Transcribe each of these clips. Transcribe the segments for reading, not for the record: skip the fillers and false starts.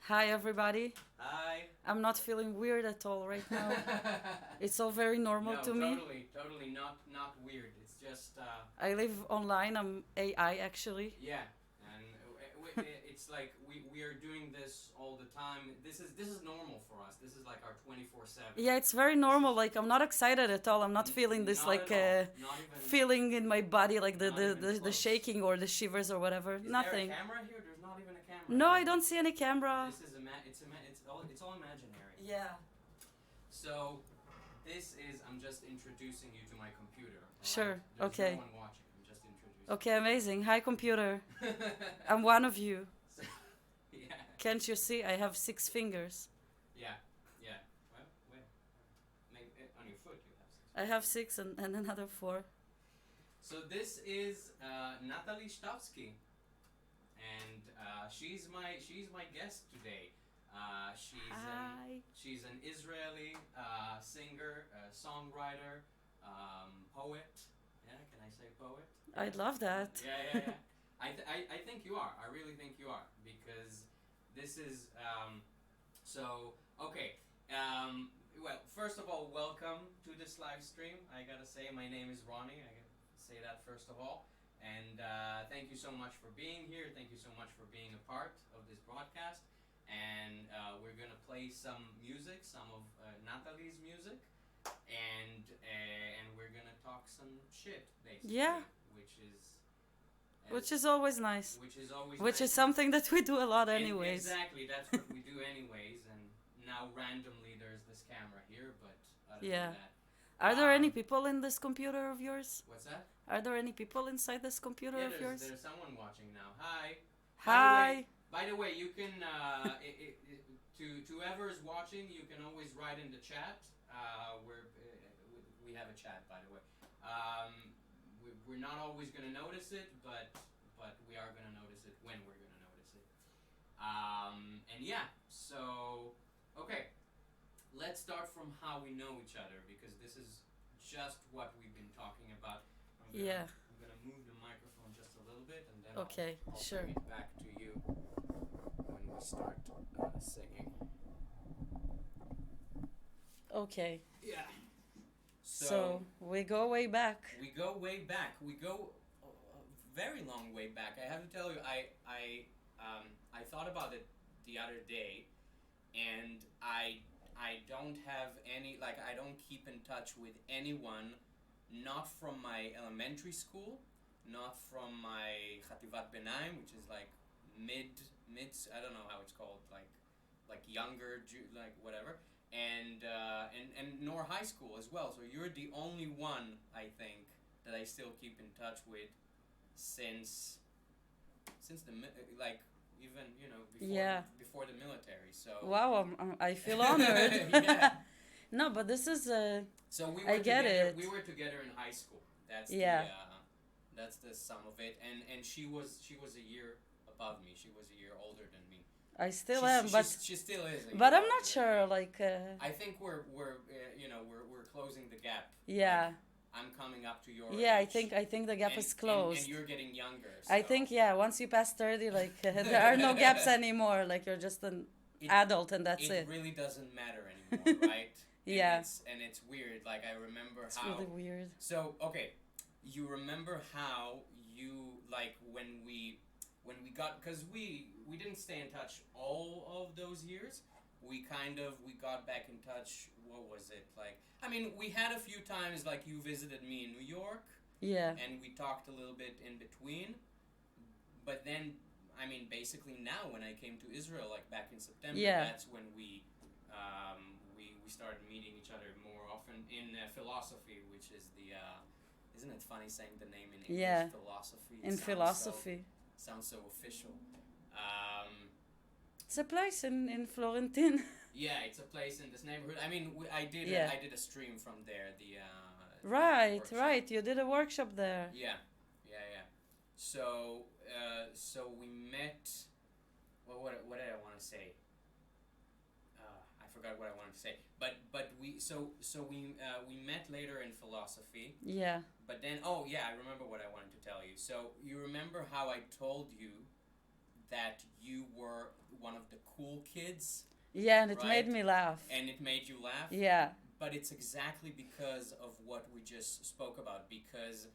Hi, everybody. Hi. I'm not feeling weird at all right now. It's all very normal No, to me. totally not weird. It's just I live online. I'm AI actually. yeah, and it's like we are doing this all the time. This is normal for us. This is like our 24/7. Yeah, it's very normal. Like I'm not excited at all. I'm not feeling this Not like at all. Not even. feeling in my body, like Not even the close. shaking or the shivers or whatever. Is there a Nothing. camera here? There's not even a camera No, I here. don't see any camera. This is it's all imaginary. Yeah. So this is I'm just introducing you to my computer. Sure. Right? There's Okay. no one watching. I'm just introducing. Okay, amazing. Hi, computer. I'm one of you. So, yeah. Can't you see? I have 6 fingers. Yeah. Yeah. Well, wait. Maybe on your foot you have six. I have 6 and another 4. So this is Natalie Shtabsky, and she's my guest today. Hi. She's an Israeli singer, songwriter, poet. Yeah, can I say poet? I'd love that. Yeah. I think you are. I really think you are because this is so okay. Well, first of all, welcome to this live stream. I gotta say, my name is Roni. I gotta say that first of all, and thank you so much for being here. Thank you so much for being a part of this broadcast. And we're gonna play some music, some of Natalie's music, and we're gonna talk some shit basically. Yeah. Which is always nice. Which is nice. something that we do a lot And anyways. exactly, that's what we do anyways. And now randomly there's this camera here, but other Yeah. than that, Are there any people in this computer of yours? what's that? Are there any people inside this computer Yeah, of yours? there's someone watching now. Hi. Hi. By the way, you can to whoever's watching, you can always write in the chat. We have a chat, by the way. We're not always gonna notice it, but we are gonna notice it when we're gonna notice it. And yeah, so okay, let's start from how we know each other because this is just what we've been talking about. I'm gonna move the microphone just a little bit, and then Okay, I'll sure. bring it back to you when we start singing. Okay. Yeah. So we go way back. We go way back. We go a very long way back. I have to tell you, I thought about it the other day, and I don't have any, like, I don't keep in touch with anyone, not from my elementary school, not from my Chativat Benaim, which is like mid, I don't know how it's called, like younger, like whatever, and nor high school as well. So you're the only one, I think, that I still keep in touch with since the like even before the military. So Wow, I feel honored. yeah. No, but this is So we were I get together. it. We were together in high school. That's that's the sum of it. And she was a year above me. She was a year older than me. I still am, but she still is. but I'm not sure. Like I think we're closing the gap. yeah. Like, I'm coming up to your Yeah, age, I think the gap is closed. and you're getting younger. I so- think once you pass 30, like there are no gaps anymore. Like you're just an adult and that's it. It really doesn't matter anymore, right? Yeah. And it's weird. Like I remember It's how. really weird. So okay, you remember how you like when we got, because we didn't stay in touch all of those years. We got back in touch. What was it like? I mean, we had a few times, like you visited me in New York. Yeah. And we talked a little bit in between. But then, I mean, basically now when I came to Israel, like back in September, that's when we started meeting each other more often in philosophy, which is the isn't it funny saying the name in English? Yeah. Philosophy. In philosophy. Sounds so official. It's a place in Florentine. Yeah, it's a place in this neighborhood. I mean, I did a stream from there. Right. Workshop. You did a workshop there. Yeah. So we met. Well, what did I want to say? I forgot what I wanted to say. But we met later in philosophy. Yeah. But then I remember what I wanted to tell you. So you remember how I told you that you were one of the cool kids. Yeah, and it Right. made me laugh. And it made you laugh. Yeah. But it's exactly because of what we just spoke about. Because,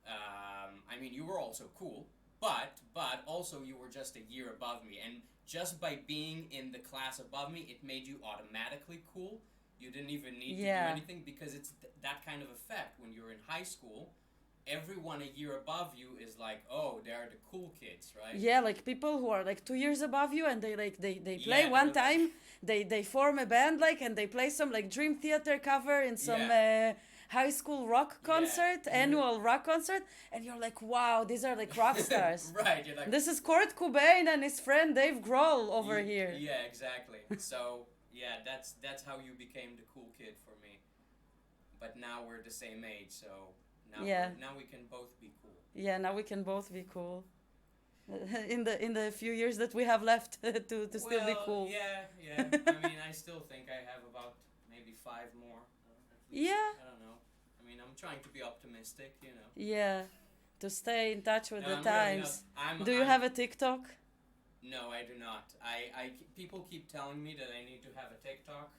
I mean, you were also cool, but also you were just a year above me. And just by being in the class above me, it made you automatically cool. You didn't even need to do anything, because it's that kind of effect. When you're in high school, everyone a year above you is like, oh, they're the cool kids, right? Yeah, like people who are like 2 years above you, and they play one time. They form a band, like, and they play some like Dream Theater cover in some high school rock concert, annual rock concert, and you're like, wow, these are like rock stars. Right, you're like, this is Kurt Cobain and his friend Dave Grohl over here. Yeah, exactly. So yeah, that's how you became the cool kid for me. But now we're the same age, so now we can both be cool. Yeah, now we can both be cool. In the few years that we have left to still be cool. Yeah. I mean, I still think I have about maybe 5 more. Yeah. I don't know. I mean, I'm trying to be optimistic, you know. Yeah, to stay in touch with the times. Really do you have a TikTok? No, I do not. People keep telling me that I need to have a TikTok.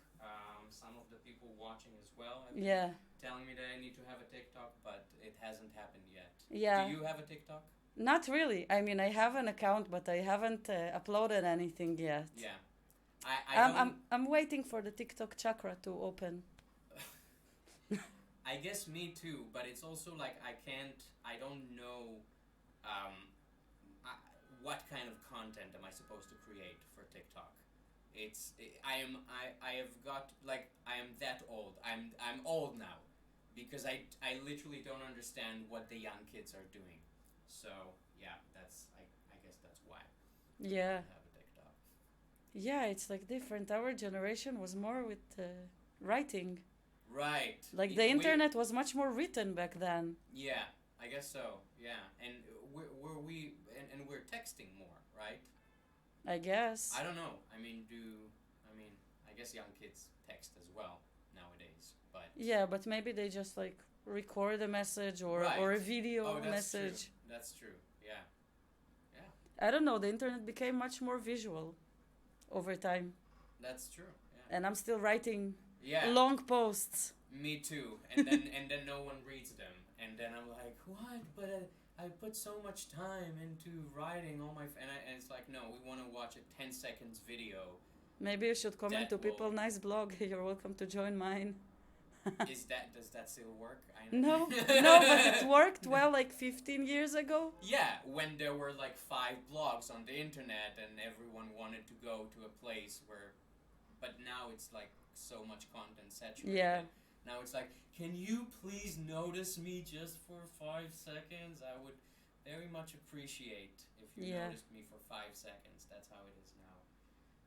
Some of the people watching as well have been telling me that I need to have a TikTok, but it hasn't happened yet. Yeah. Do you have a TikTok? Not really. I mean, I have an account, but I haven't uploaded anything yet. Yeah. I'm waiting for the TikTok chakra to open. I guess me too, but it's also like I don't know what kind of content am I supposed to create for TikTok. I have got, like, I am that old. I'm old now, because I literally don't understand what the young kids are doing. So yeah, I guess that's why. Yeah. I have a TikTok. Yeah, it's like different. Our generation was more with writing. Right. Like the internet was much more written back then. Yeah, I guess so. Yeah, and we're texting more, right? I guess. I don't know. I guess young kids text as well nowadays, but yeah, but maybe they just like record a message or a video message. True. That's true. Yeah. I don't know. The internet became much more visual over time. That's true. Yeah. And I'm still writing Yeah. long posts. Me too. And then no one reads them. And then I'm like, what? But I put so much time into writing all my... And it's like, no, we want to watch a 10 seconds video. Maybe you should comment to people, nice blog, you're welcome to join mine. Does that still work? No, but it worked well like 15 years ago. Yeah, when there were like 5 blogs on the internet and everyone wanted to go to a place where... But now it's like so much content saturated. Yeah. Now it's like, can you please notice me just for 5 seconds? I would very much appreciate if you noticed me for 5 seconds. That's how it is now.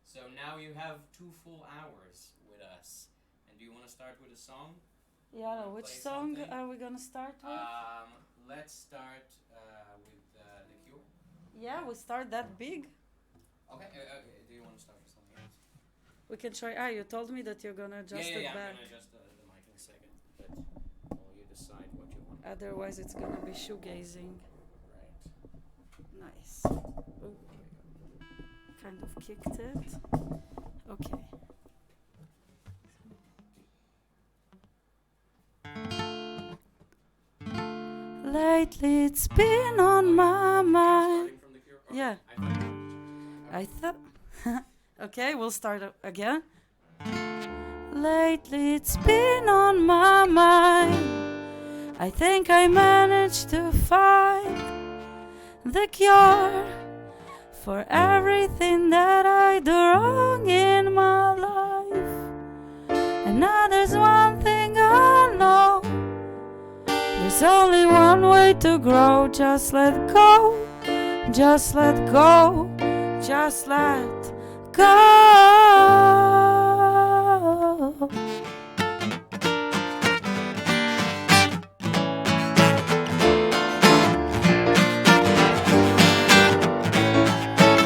So now you have 2 full hours with us. And do you want to start with a song? Yeah, which song are we going to start with? Let's start with The Cure. Yeah, we start that big. Okay, do you want to start with something else? We can try. You told me that you're going to adjust it back. I'm going to adjust the mic in a second. But while you decide what you want. Otherwise it's going to be shoegazing. Right. Nice. Oh. Kind of kicked it. Okay. Lately it's been on my mind. Yeah. I thought. Okay, we'll start again. Lately it's been on my mind. I think I managed to find the cure for everything that I do wrong in my life. And now there's one thing I know. There's only one way to grow. Just let go. Just let go. Just let go.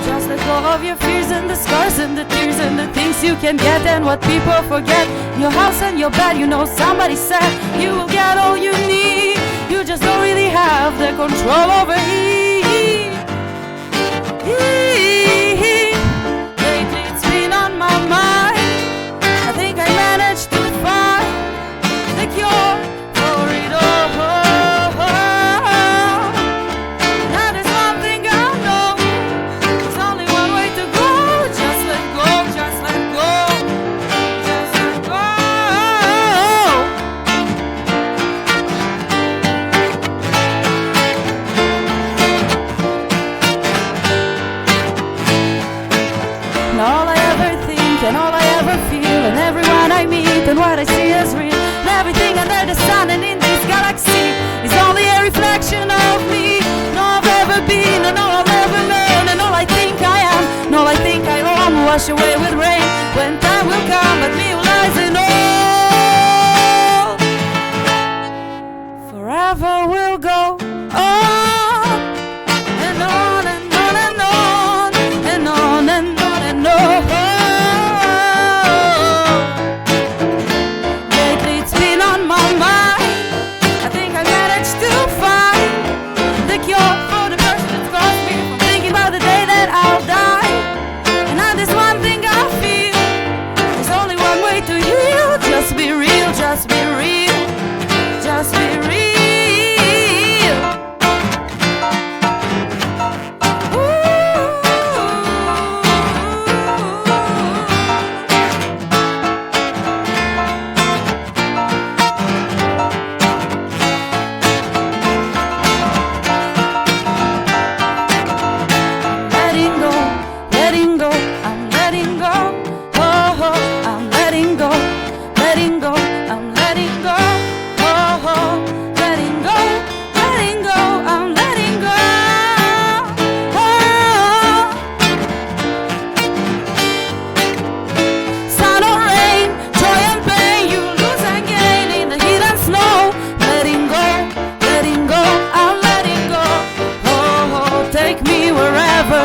Just let go of your fears and the scars and the tears and the things you can get and what people forget. Your house and your bed, you know somebody said you will get all you need. You just don't really have the control over it. all I ever think and all I ever feel, and everyone I meet and what I see is real, and everything under the sun and in this galaxy is only a reflection of me, and all I've ever been and all I'll ever learn, and all I think I am and all I think I own, wash away with rain when time will come, but me who lies in all forever will go on and on and on and on and on and on and on. Lately it's been on my mind. I think I managed to find the cure for the person that's caused me from thinking about the day that I'll die. And now there's one thing I feel, there's only one way to heal. Just be real, just be real, just be real.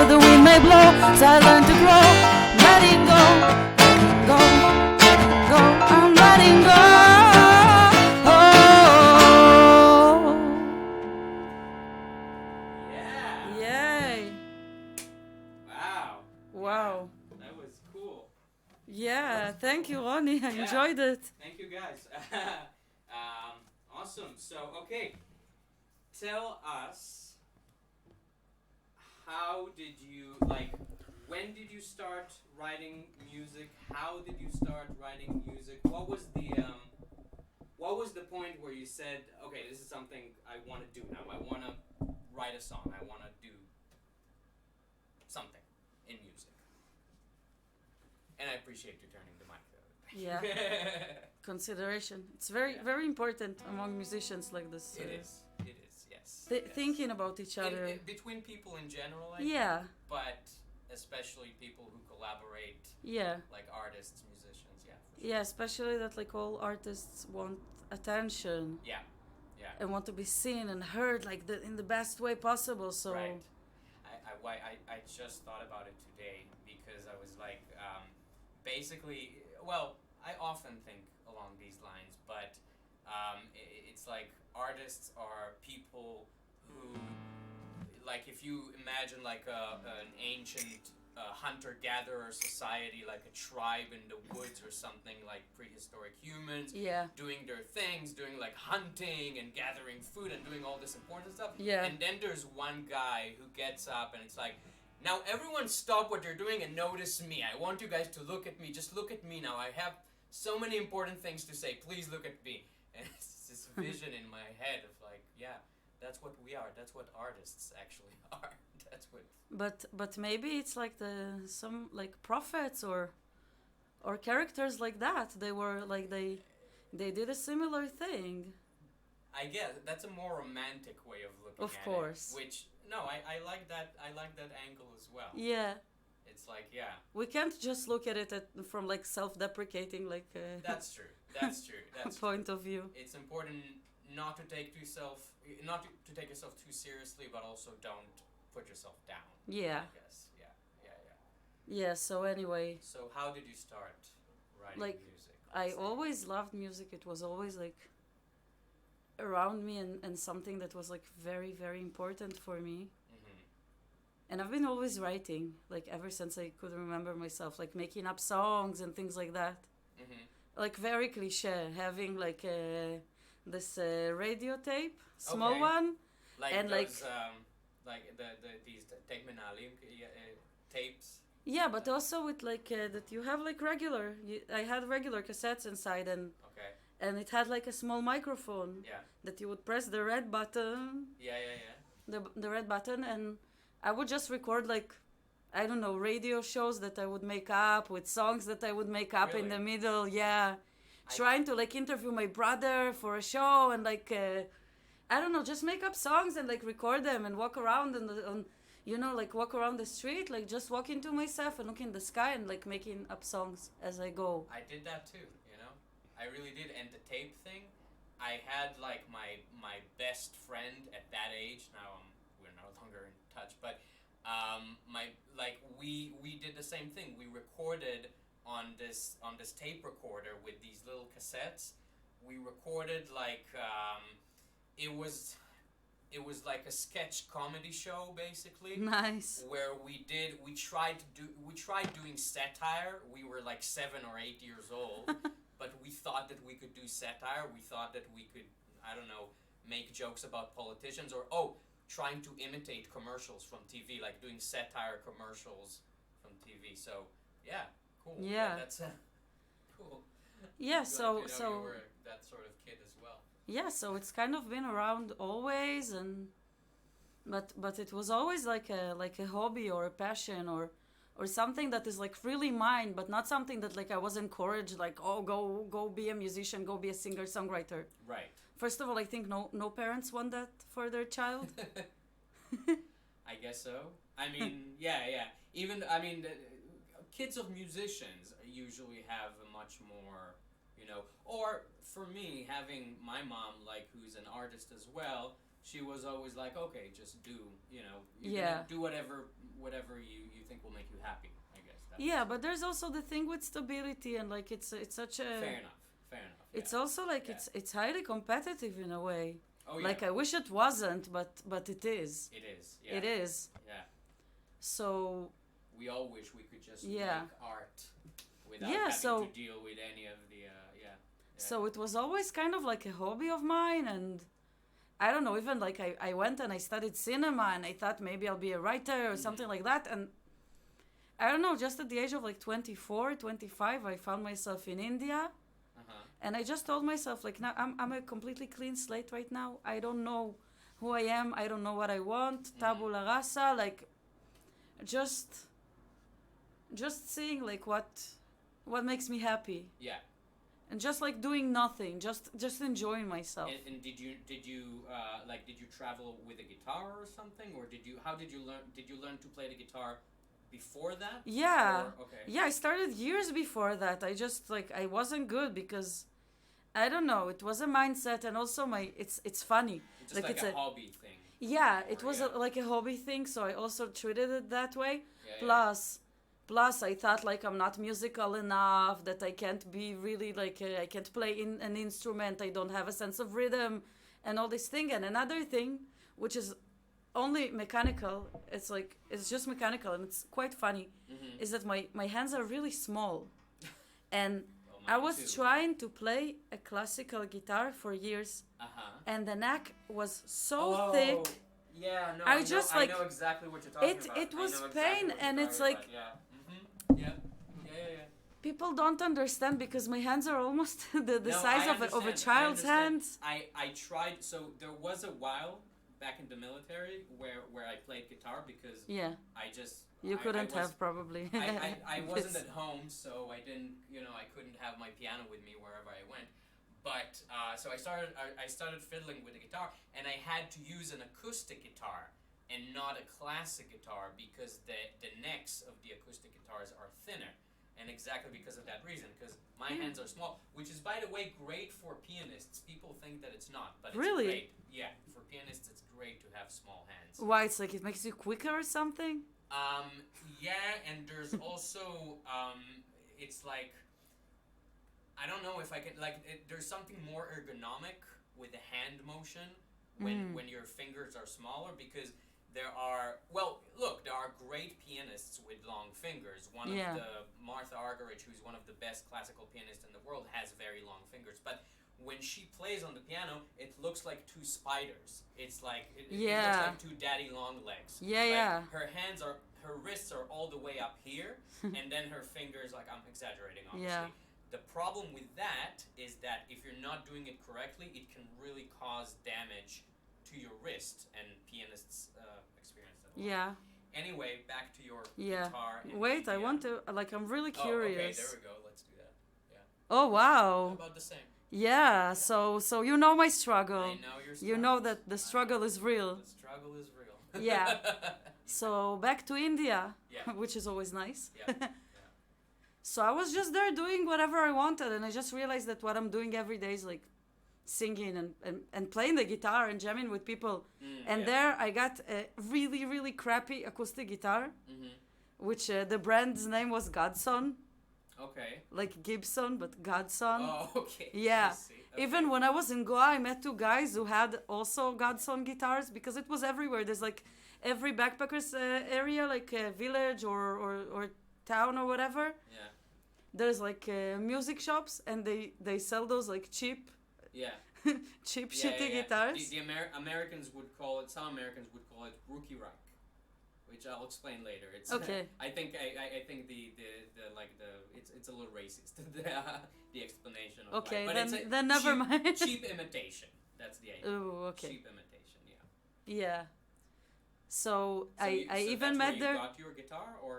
The wind may blow, so I learn to grow. Letting go, letting go, letting go. I'm letting go. Yeah. Yay! Wow. Wow. That was cool. Yeah. Thank you, Roni. I enjoyed it. Thank you, guys. Awesome. So, okay. Tell us. How did you, when did you start writing music? How did you start writing music? What was the point where you said, okay, this is something I want to do now. I want to write a song. I want to do something in music. And I appreciate you turning the mic though. Yeah. Consideration. It's very important among musicians like this. It is. Yes. Thinking about each other. Between people in general, I yeah. think, but especially people who collaborate. Yeah. Like artists, musicians, yeah. For sure. Yeah, especially that all artists want attention. Yeah. And want to be seen and heard in the best way possible. So. Right. I just thought about it today because I was basically, well, I often think along these lines, but it's like artists are people who, if you imagine an ancient hunter-gatherer society, like a tribe in the woods or something, like prehistoric humans, doing their things, doing hunting and gathering food and doing all this important stuff. Yeah. And then there's one guy who gets up and it's like, now everyone stop what they're doing and notice me. I want you guys to look at me. Just look at me now. I have so many important things to say. Please look at me. And it's this vision in my head of that's what we are. That's what artists actually are. That's what. But maybe it's some prophets or characters like that. They were they did a similar thing. I guess that's a more romantic way of looking at it. Of course. Which I like that. I like that angle as well. Yeah. It's we can't just look at it from self-deprecating That's true. That's true. That's point of view. It's important not to take yourself too seriously, but also don't put yourself down. Yeah. I guess. Yeah. Yeah. So anyway. So how did you start writing music? I always loved music. It was always around me and something that was very, very important for me. And I've been always writing, ever since I could remember myself, making up songs and things like that. Very cliche, having this radio tape, small one, and those, these Tegmenalim tapes. Yeah, but also with that you have regular. I had regular cassettes inside and it had a small microphone. Yeah. That you would press the red button. Yeah. The red button and I would just record I don't know, radio shows that I would make up, with songs that I would make up in Really? the middle. Yeah. I Trying to like interview my brother for a show and like, I don't know, just make up songs and like record them and walk around like walk around the street, like just walking to myself and look in the sky and like making up songs as I go. I did that too, you know? I really did. And the tape thing, I had like my best friend at that age. Now we're no longer in touch, but we did the same thing. We recorded on this tape recorder with these little cassettes. We recorded like it was like a sketch comedy show basically. Nice. Where we tried doing satire. We were like 7 or 8 years old, but we thought that we could do satire. We thought that we could, I don't know, make jokes about politicians or trying to imitate commercials from TV, like doing satire commercials from TV. So yeah, cool. Yeah. That's cool. Yeah, Good, so you were that sort of kid as well. yeah, so it's kind of been around always, and but it was always like a hobby or a passion or something that is like really mine, but not something that like I was encouraged like, oh, go be a musician, go be a singer-songwriter. Right. First of all, I think no parents want that for their child. I guess so. I mean, yeah. Even, I mean, kids of musicians usually have a much more, or for me, having my mom, like, who's an artist as well, she was always like, okay, just do, do whatever you think will make you happy, I guess. Yeah, but there's also the thing with stability, and like it's such a... Fair enough. It's also like it's highly competitive in a way. Oh, yeah. Like I wish it wasn't, but it is. It is. Yeah. It is. Yeah. So we all wish we could just make art without having to deal with any of the So it was always kind of like a hobby of mine, and I don't know, even like I went and I studied cinema and I thought maybe I'll be a writer or something like that, and I don't know, just at the age of like 24, 25, I found myself in India. And I just told myself, like, now I'm a completely clean slate right now. I don't know who I am. I don't know what I want. Tabula rasa, like, just seeing like what makes me happy. Yeah. And just like doing nothing, just enjoying myself. And did you travel with a guitar or something, or how did you learn to play the guitar? Before that? Yeah. Okay. Yeah, I started years before that. I just like I wasn't good because I don't know, it was a mindset, and also it's funny. It's just like a hobby thing. Yeah, it was like a hobby thing, so I also treated it that way. Yeah, Plus I thought like I'm not musical enough, that I can't be really like I can't play in an instrument, I don't have a sense of rhythm and all this thing. And another thing, which is only mechanical, it's just mechanical, and it's quite funny, is that my hands are really small. And I was trying to play a classical guitar for years, and the neck was so thick. Yeah, no, I know exactly what you're talking about. It was pain, and it's like, yeah. people don't understand because my hands are almost the size of a child's hands. I tried, so there was a while back in the military where I played guitar because I couldn't have probably. I wasn't at home, so I didn't, I couldn't have my piano with me wherever I went. But so I started fiddling with the guitar, and I had to use an acoustic guitar and not a classic guitar because the necks of the acoustic guitars are thinner. And exactly because of that reason, because my hands are small, which is, by the way, great for pianists. People think that it's not, but it's great. Yeah, for pianists, it's great to have small hands. Why? It's like it makes you quicker or something? Yeah, and there's also, it's like, I don't know if I can, there's something more ergonomic with the hand motion when your fingers are smaller, because there are great pianists with long fingers. One of the Martha Argerich, who's one of the best classical pianists in the world, has very long fingers. But when she plays on the piano, it looks like two spiders. It's like it looks like two daddy long legs. Yeah. Her wrists are all the way up here, and then her fingers, like, I'm exaggerating, obviously. Yeah. The problem with that is that if you're not doing it correctly, it can really cause damage to your wrist, and pianists experience that a lot. Yeah. Anyway, back to your Yeah. guitar. In Wait, I India. want to, like, I'm really Oh, okay, curious. there we go. Let's do that. Yeah. Oh, wow. About the same. Yeah, so you know my struggle. I know your You know that the struggle is real. The struggle is real. Yeah. So back to India, Yeah. which is always nice. Yeah. Yeah. So I was just there doing whatever I wanted, and I just realized that what I'm doing every day is like singing and playing the guitar and jamming with people. And yeah. there I got a really, really crappy acoustic guitar, Mm-hmm. which the brand's name was Godson, Okay. like Gibson, but Godson. Oh, okay. Yeah. I see. Okay. Even when I was in Goa, I met two guys who had also Godson guitars because it was everywhere. There's like every backpackers area, like a village or town or whatever. Yeah. There's like music shops and they sell those like cheap Yeah. shitty guitars. The Americans would call it. Some Americans would call it rookie rack, which I'll explain later. It's Okay. I think the it's a little racist the explanation of Okay, why. But then never mind. Cheap imitation. That's the idea. Oh, okay. Cheap imitation. Yeah. Yeah. So I even that's met where there. You got your guitar or?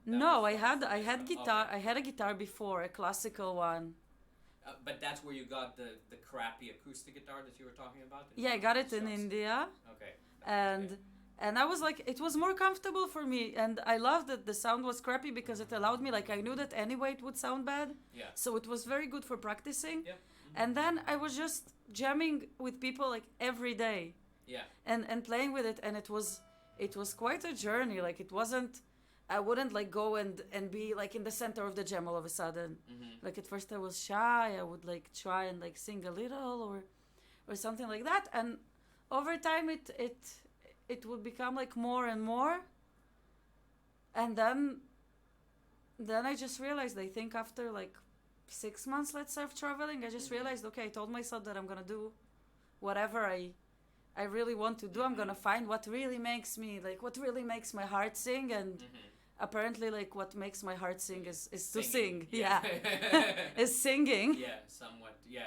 That No, was I from- had guitar. Okay. I had a guitar before, a classical one. But that's where you got the crappy acoustic guitar that you were talking about. Yeah, I got it in Shops? India, Okay. and Okay. and I was like, it was more comfortable for me, and I loved that the sound was crappy because it allowed me, like, I knew that anyway it would sound bad, Yeah. so it was very good for practicing. Yep. And then I was just jamming with people like every day, Yeah. and playing with it, and it was quite a journey. Like it wasn't. I wouldn't like go and be like in the center of the jam all of a sudden. Mm-hmm. Like at first I was shy. I would like try and like sing a little or something like that. And over time it would become like more and more. And then I just realized, I think after like 6 months, let's say, of traveling, I just realized, okay, I told myself that I'm gonna do whatever I really want to do. I'm gonna find what really makes me, like, what really makes my heart sing, and apparently, like, what makes my heart sing is to sing. Yeah, is singing. Yeah, somewhat. Yeah.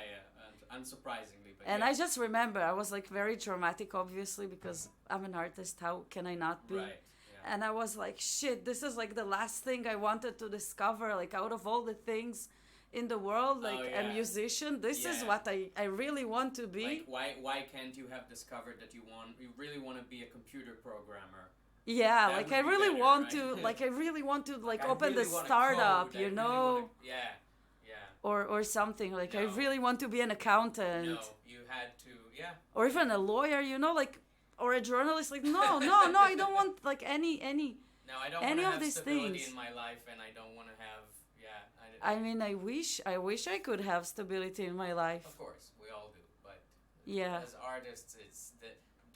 Unsurprisingly, but And yeah. I just remember I was like very dramatic, obviously, because I'm an artist. How can I not be? Right. Yeah. And I was like, shit, this is like the last thing I wanted to discover. Like, out of all the things in the world, like yeah. a musician, this is Yeah. what I really want to be. Like, why can't you have discovered that you really want to be a computer programmer? Yeah, That like would I be really better, want right? to, like I really want to, like I open really the wanna startup, code, I you really know, wanna- yeah. or something. Like I No. really want to be an accountant, No, you had to. Yeah. or even a lawyer, you know, like, or a journalist. Like no, I don't want like any. No, I don't Any want to of have these stability things. in my life, and I don't want to have. Yeah. I mean, I wish I could have stability in my life. Of course, we all do, but Yeah. as artists, it's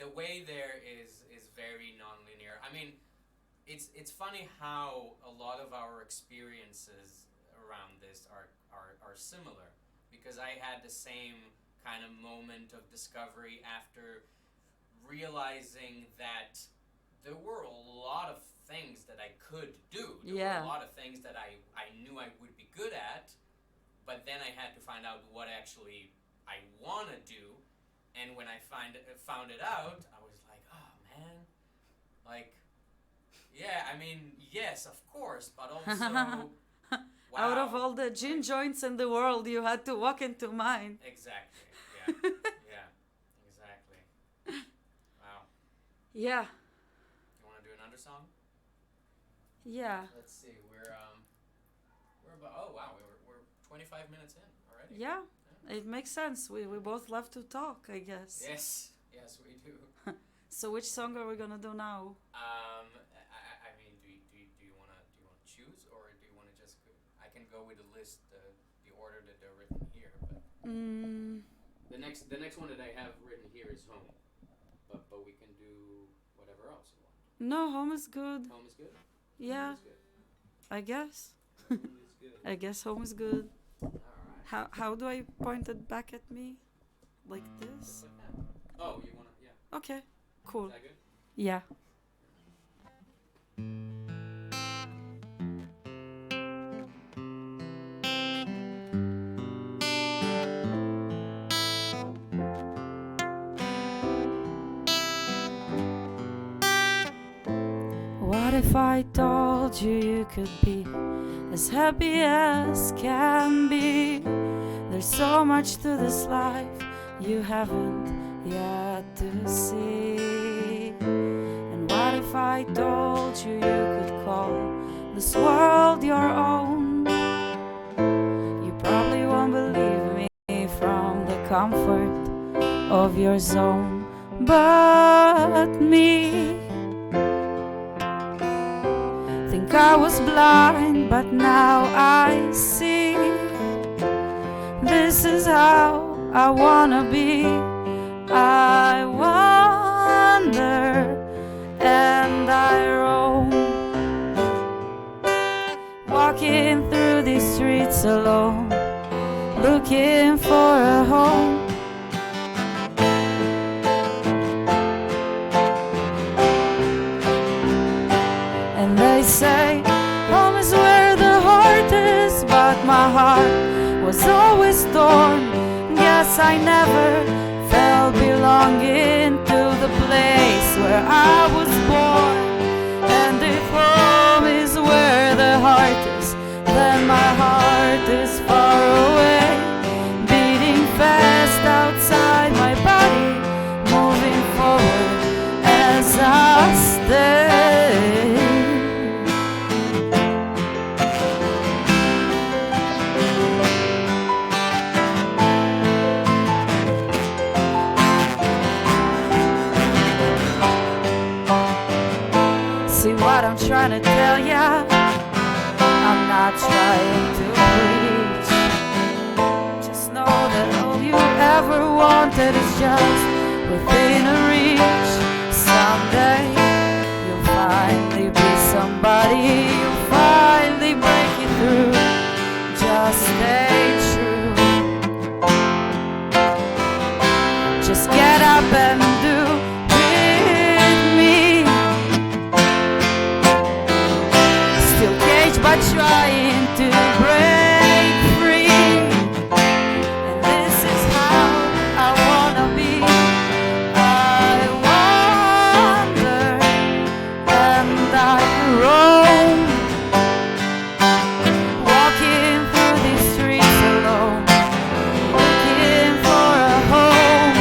the way there is very nonlinear. I mean, it's funny how a lot of our experiences around this are similar, because I had the same kind of moment of discovery after realizing that there were a lot of things that I could do. There Yeah. were a lot of things that I knew I would be good at, but then I had to find out what actually I want to do. And when I found it out, I was like, oh man, like, yeah, I mean, yes, of course, but also, wow. Out of all the gin joints in the world, you had to walk into mine. Exactly, yeah, yeah, exactly. Wow. Yeah. You want to do another song? Yeah. Let's see, we're about, oh wow, we're 25 minutes in already. Yeah. It makes sense. We both love to talk, I guess. Yes, we do. So which song are we gonna do now? I mean, do you wanna choose, or do you wanna just go? I can go with the list, the order that they're written here, but the next one that I have written here is Home, but we can do whatever else you want. No, Home is good. Home is good. Yeah, Home is good. I guess. Home is good. I guess Home is good. All right. How do I point it back at me? Like this? Like that. Oh, you wanna? Yeah. Okay. Cool. Is that good? Yeah. What What if I told you you could be as happy as can be? There's so much to this life you haven't yet to see. And what if I told you you could call this world your own? You probably won't believe me from the comfort of your zone, but me, think I was blind, but now I see. This is how I wanna be. I wander and I roam, walking through these streets alone, looking for a home. And they say home is where the heart is, but my heart was always torn. Guess I never felt belonging to the place where I was born. And if home is where the heart is, then my heart is far away, beating fast outside my body, moving forward as I stay. See what I'm trying to tell ya? I'm not trying to preach. Just know that all you ever wanted is just within a reach. Someday you'll finally be somebody. You'll finally break it through. Just stay true. Just get up and do with me. Still caged but trying to break free. And this is how I wanna be. I wander and I roam, walking through these streets alone, looking for a home.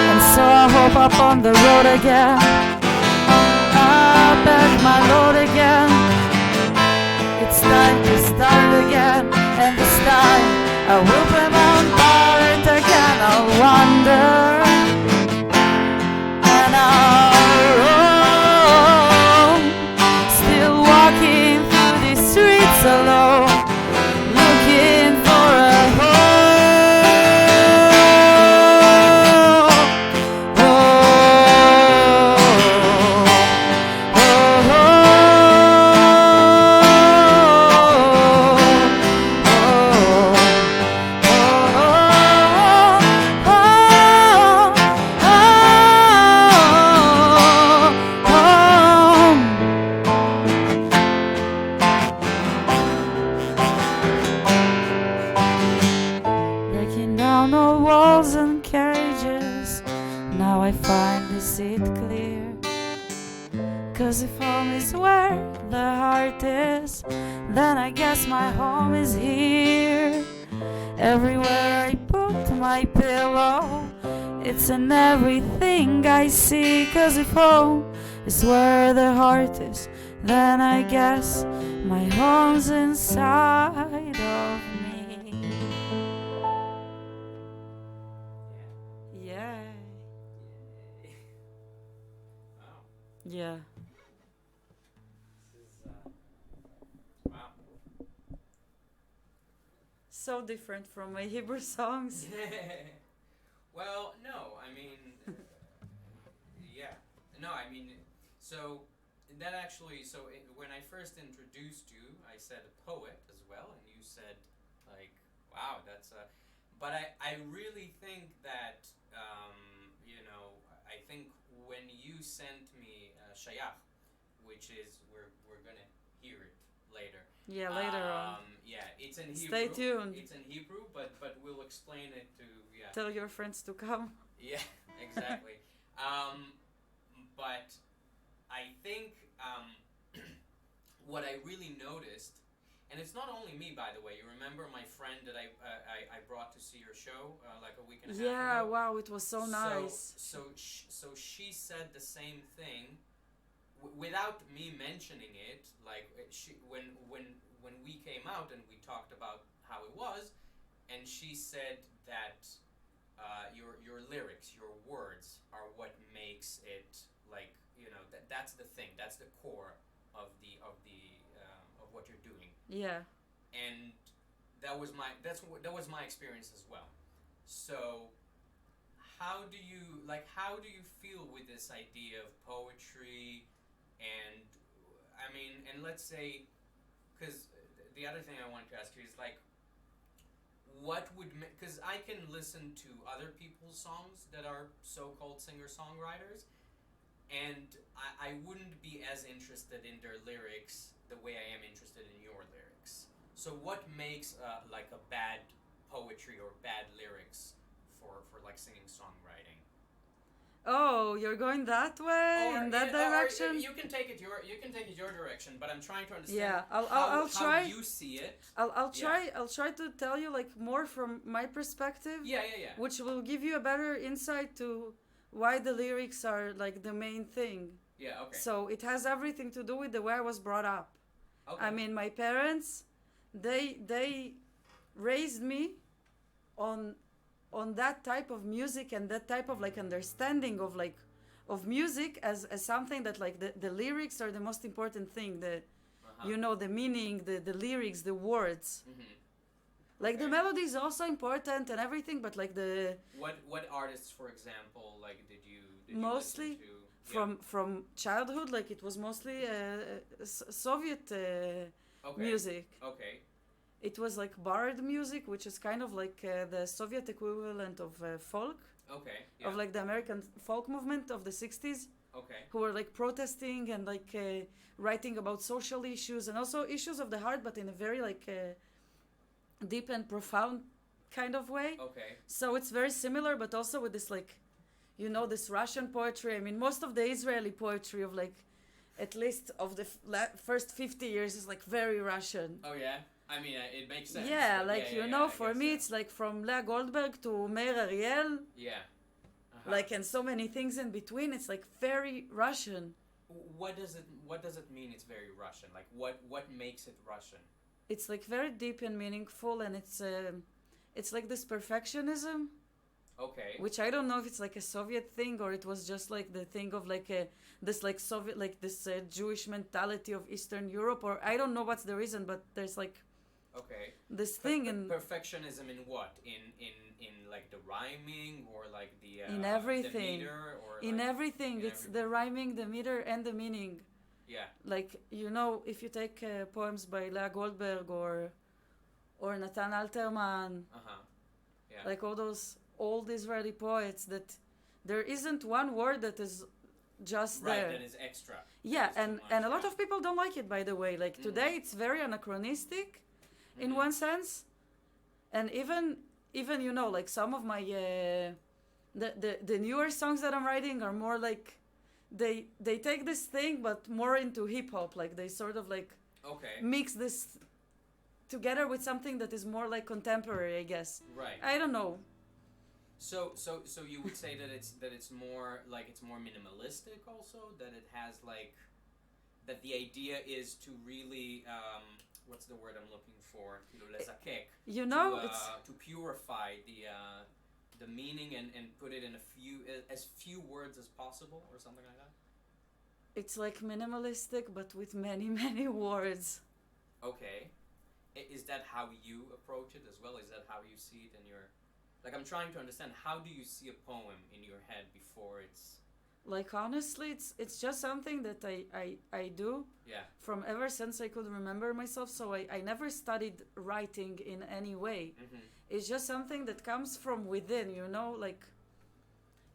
And so I hope up on the road again, up at my load again. It's time to start again, and this time I will be on part again. I'll wander and I'll roam, still walking through these streets alone, looking for a home. Breaking down all walls and cages, now I finally see it clear. 'Cause if home is where the heart is, then I guess my home is here. Everywhere I put my pillow, it's in everything I see. 'Cause if home is where the heart is, then I guess my home's inside of me. Yeah. Wow. Yeah. This is wow. So different from my Hebrew songs. Well, no, I mean, yeah, no, I mean, so that actually, so when I first introduced you, I said a poet as well, and you said, like, wow, that's a, but I really think that, I think when you sent me Shayach, which is, we're hear it later. Yeah, later on. Yeah, it's in Hebrew. Stay tuned. It's in Hebrew, but we'll explain it to Tell your friends to come. Yeah, exactly. But I think what I really noticed, and it's not only me, by the way. You remember my friend that I brought to see your show like a week and a half ago? Yeah, wow, it was so nice. So she said the same thing without me mentioning it. Like when we came out and we talked about how it was, and she said that your lyrics, your words are what makes it, like, you know, that's the thing, that's the core of what you're doing. Yeah. And that was my experience as well. So how do you feel with this idea of poetry? And I mean, and let's say, because the other thing I wanted to ask you is, like, what would, because I can listen to other people's songs that are so-called singer-songwriters, and I wouldn't be as interested in their lyrics the way I am interested in your lyrics. So what makes like a bad poetry or bad lyrics for like singing songwriting? Oh, you're going that way, in that direction. You can take it your direction, but I'm trying to understand. Yeah, I'll try. How you see it. I'll try to tell you, like, more from my perspective. Yeah. Which will give you a better insight to why the lyrics are like the main thing. Yeah. Okay. So it has everything to do with the way I was brought up. Okay. I mean, my parents, they raised me on that type of music and that type of, like, understanding of, like, of music as something that, like, the lyrics are the most important thing, you know, the meaning, the lyrics, the words. Like, Okay. the melody is also important and everything, but, like, the what artists, for example, like, did you mostly listen to? from childhood, like, it was mostly Soviet music. Okay. It was like bard music, which is kind of like the Soviet equivalent of folk, Okay. Yeah. of, like, the American folk movement of the 60s, Okay. who were, like, protesting and, like, writing about social issues and also issues of the heart, but in a very, like, deep and profound kind of way. Okay. So it's very similar, but also with this, like, you know, this Russian poetry. I mean, most of the Israeli poetry of, like, at least of the first 50 years is, like, very Russian. Oh yeah. I mean, it makes sense. Yeah, but like, you know, for me, it's like from Leah Goldberg to Meir Ariel, Yeah. like, and so many things in between. It's, like, very Russian. What does it mean? It's very Russian. Like, what makes it Russian? It's, like, very deep and meaningful, and it's like this perfectionism, Okay. which I don't know if it's like a Soviet thing or it was just like the thing of, like, this, like, Soviet, like, this Jewish mentality of Eastern Europe, or I don't know what's the reason, but there's, like, Okay. this thing in Perfectionism in what? In like the rhyming, or like the in everything, the meter, or in like, everything. in It's the rhyming, the meter, and the meaning. Yeah. Like, you know, if you take poems by Leah Goldberg or Natan Alterman, Yeah. like all those old Israeli poets, that there isn't one word that is just Right. there. That is extra. Yeah, That is too and much, a lot yeah. of people don't like it, by the way. Like, today it's very anachronistic in one sense, and even you know, like, some of my the newer songs that I'm writing are more like they take this thing but more into hip hop. Like, they sort of, like, Okay. mix this together with something that is more like contemporary, I guess. Right. I don't know. So you would say that it's more like, it's more minimalistic also, that it has, like, that the idea is to really what's the word I'm looking for? You know, to purify the meaning and put it in as few words as possible, or something like that. it's like minimalistic but with many many words. Okay. Is that how you approach it as well? Is that how you see it in your... Like, I'm trying to understand, how do you see a poem in your head before it's... Like, honestly, it's just something that I do Yeah. from ever since I could remember myself. So I never studied writing in any way. It's just something that comes from within, you know, like,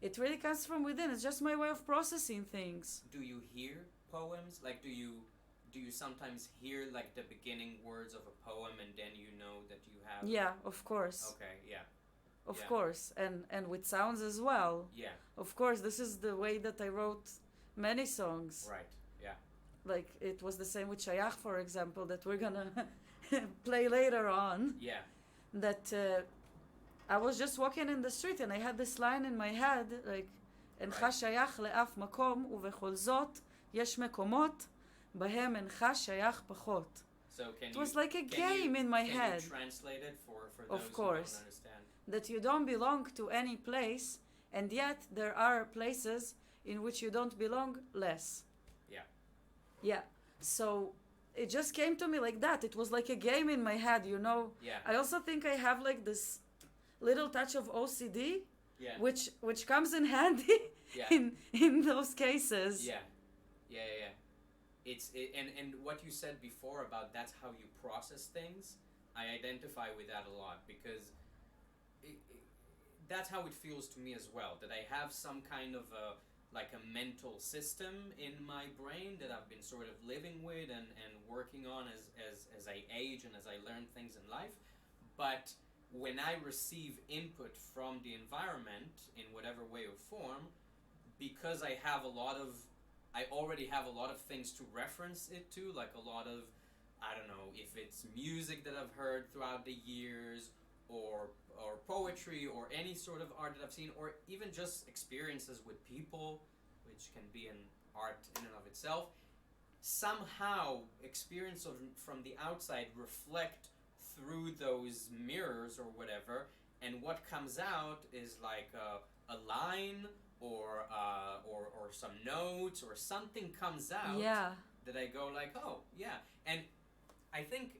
it really comes from within. It's just my way of processing things. Do you hear poems? Like, do you sometimes hear like the beginning words of a poem and then you know that you have? Yeah, of course. Okay, yeah. Of Yeah. course, and with sounds as well. Yeah. Of course, this is the way that I wrote many songs. Right. Yeah. Like it was the same with Shayach, for example, that we're gonna play later on. Yeah. That I was just walking in the street and I had this line in my head, like, אינך שייך לאף מקום ובכל זאת יש מקומות בהם אינך שייך פחות. So It was like a game in my head. Can you translate it for those Of who course. don't understand? That you don't belong to any place, and yet there are places in which you don't belong less. Yeah. Yeah. So it just came to me like that. It was like a game in my head, you know. Yeah. I also think I have like this little touch of OCD, Yeah. which comes in handy Yeah. in those cases. Yeah. Yeah. Yeah. Yeah. And what you said before about that's how you process things, I identify with that a lot because that's how it feels to me as well. That I have some kind of a mental system in my brain that I've been sort of living with and working on as I age and as I learn things in life. But when I receive input from the environment in whatever way or form, because I already have a lot of things to reference it to, like a lot of, I don't know, if it's music that I've heard throughout the years, or poetry, or any sort of art that I've seen, or even just experiences with people, which can be an art in and of itself, somehow experience from the outside reflect through those mirrors or whatever, and what comes out is like a line or some notes or something comes out. Yeah. That I go like, oh yeah. And I think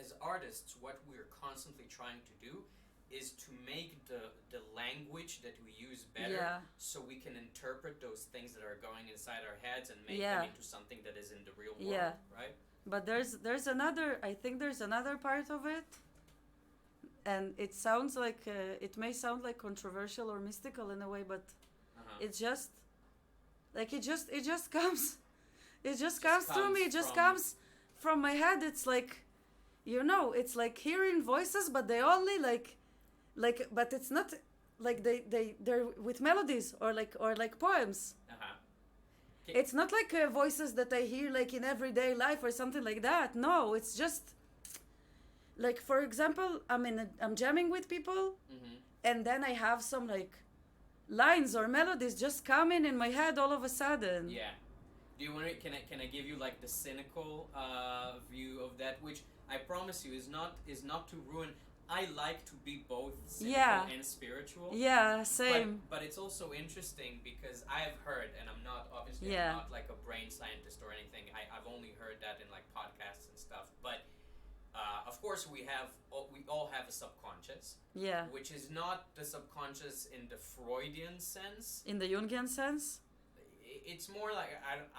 as artists, what we're constantly trying to do is to make the language that we use better, Yeah. so we can interpret those things that are going inside our heads and make Yeah. them into something that is in the real world. Yeah. Right? But there's another, I think there's another part of it, and it sounds like it may sound like controversial or mystical in a way, but it's just like it just comes through me. It just comes from my head. It's like, you know, it's like hearing voices, but they only like but it's not like they're with melodies or like poems. It's not like voices that I hear like in everyday life or something like that. No, it's just like, for example, I'm jamming with people, and then I have some like lines or melodies just coming in my head all of a sudden. Yeah. Do you want to? Can I give you like the cynical view of that, which I promise you is not to ruin. I like to be both cynical and spiritual. Yeah, same. But it's also interesting because I have heard, and I'm not obviously I'm not like a brain scientist or anything. I've only heard that in like podcasts and stuff. But of course we all have a subconscious. Yeah. Which is not the subconscious in the Freudian sense. In the Jungian sense? It's more like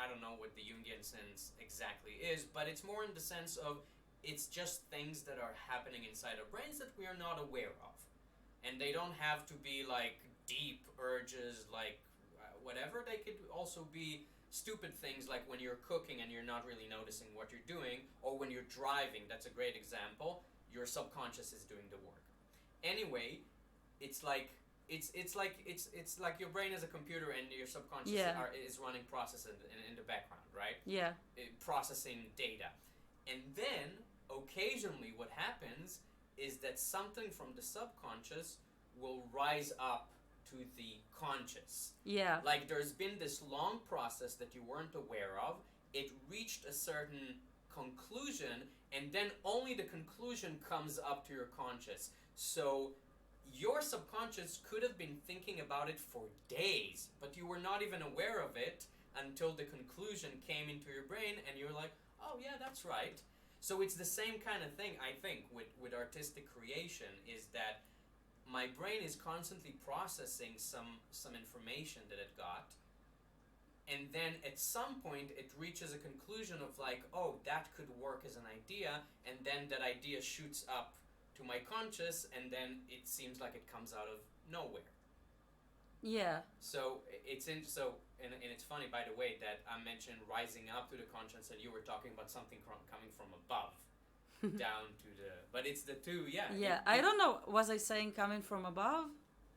I don't know what the Jungian sense exactly is, but it's more in the sense of it's just things that are happening inside our brains that we are not aware of. And they don't have to be like deep urges, like whatever. They could also be stupid things like when you're cooking and you're not really noticing what you're doing, or when you're driving. That's a great example. Your subconscious is doing the work. Anyway, it's like your brain is a computer and your subconscious is running processes in the background, right? Yeah. Processing data. And then occasionally what happens is that something from the subconscious will rise up to the conscious. Yeah. Like there's been this long process that you weren't aware of. It reached a certain conclusion, and then only the conclusion comes up to your conscious. So your subconscious could have been thinking about it for days, but you were not even aware of it until the conclusion came into your brain, and you're like, oh yeah, that's right. So it's the same kind of thing, I think, with artistic creation, is that my brain is constantly processing some information that it got, and then at some point it reaches a conclusion of like, oh, that could work as an idea, and then that idea shoots up to my conscious, and then it seems like it comes out of nowhere. Yeah. So and it's funny, by the way, that I mentioned rising up to the conscience, and you were talking about something coming from above down to the. But it's the two, yeah. Yeah, I don't know. Was I saying coming from above?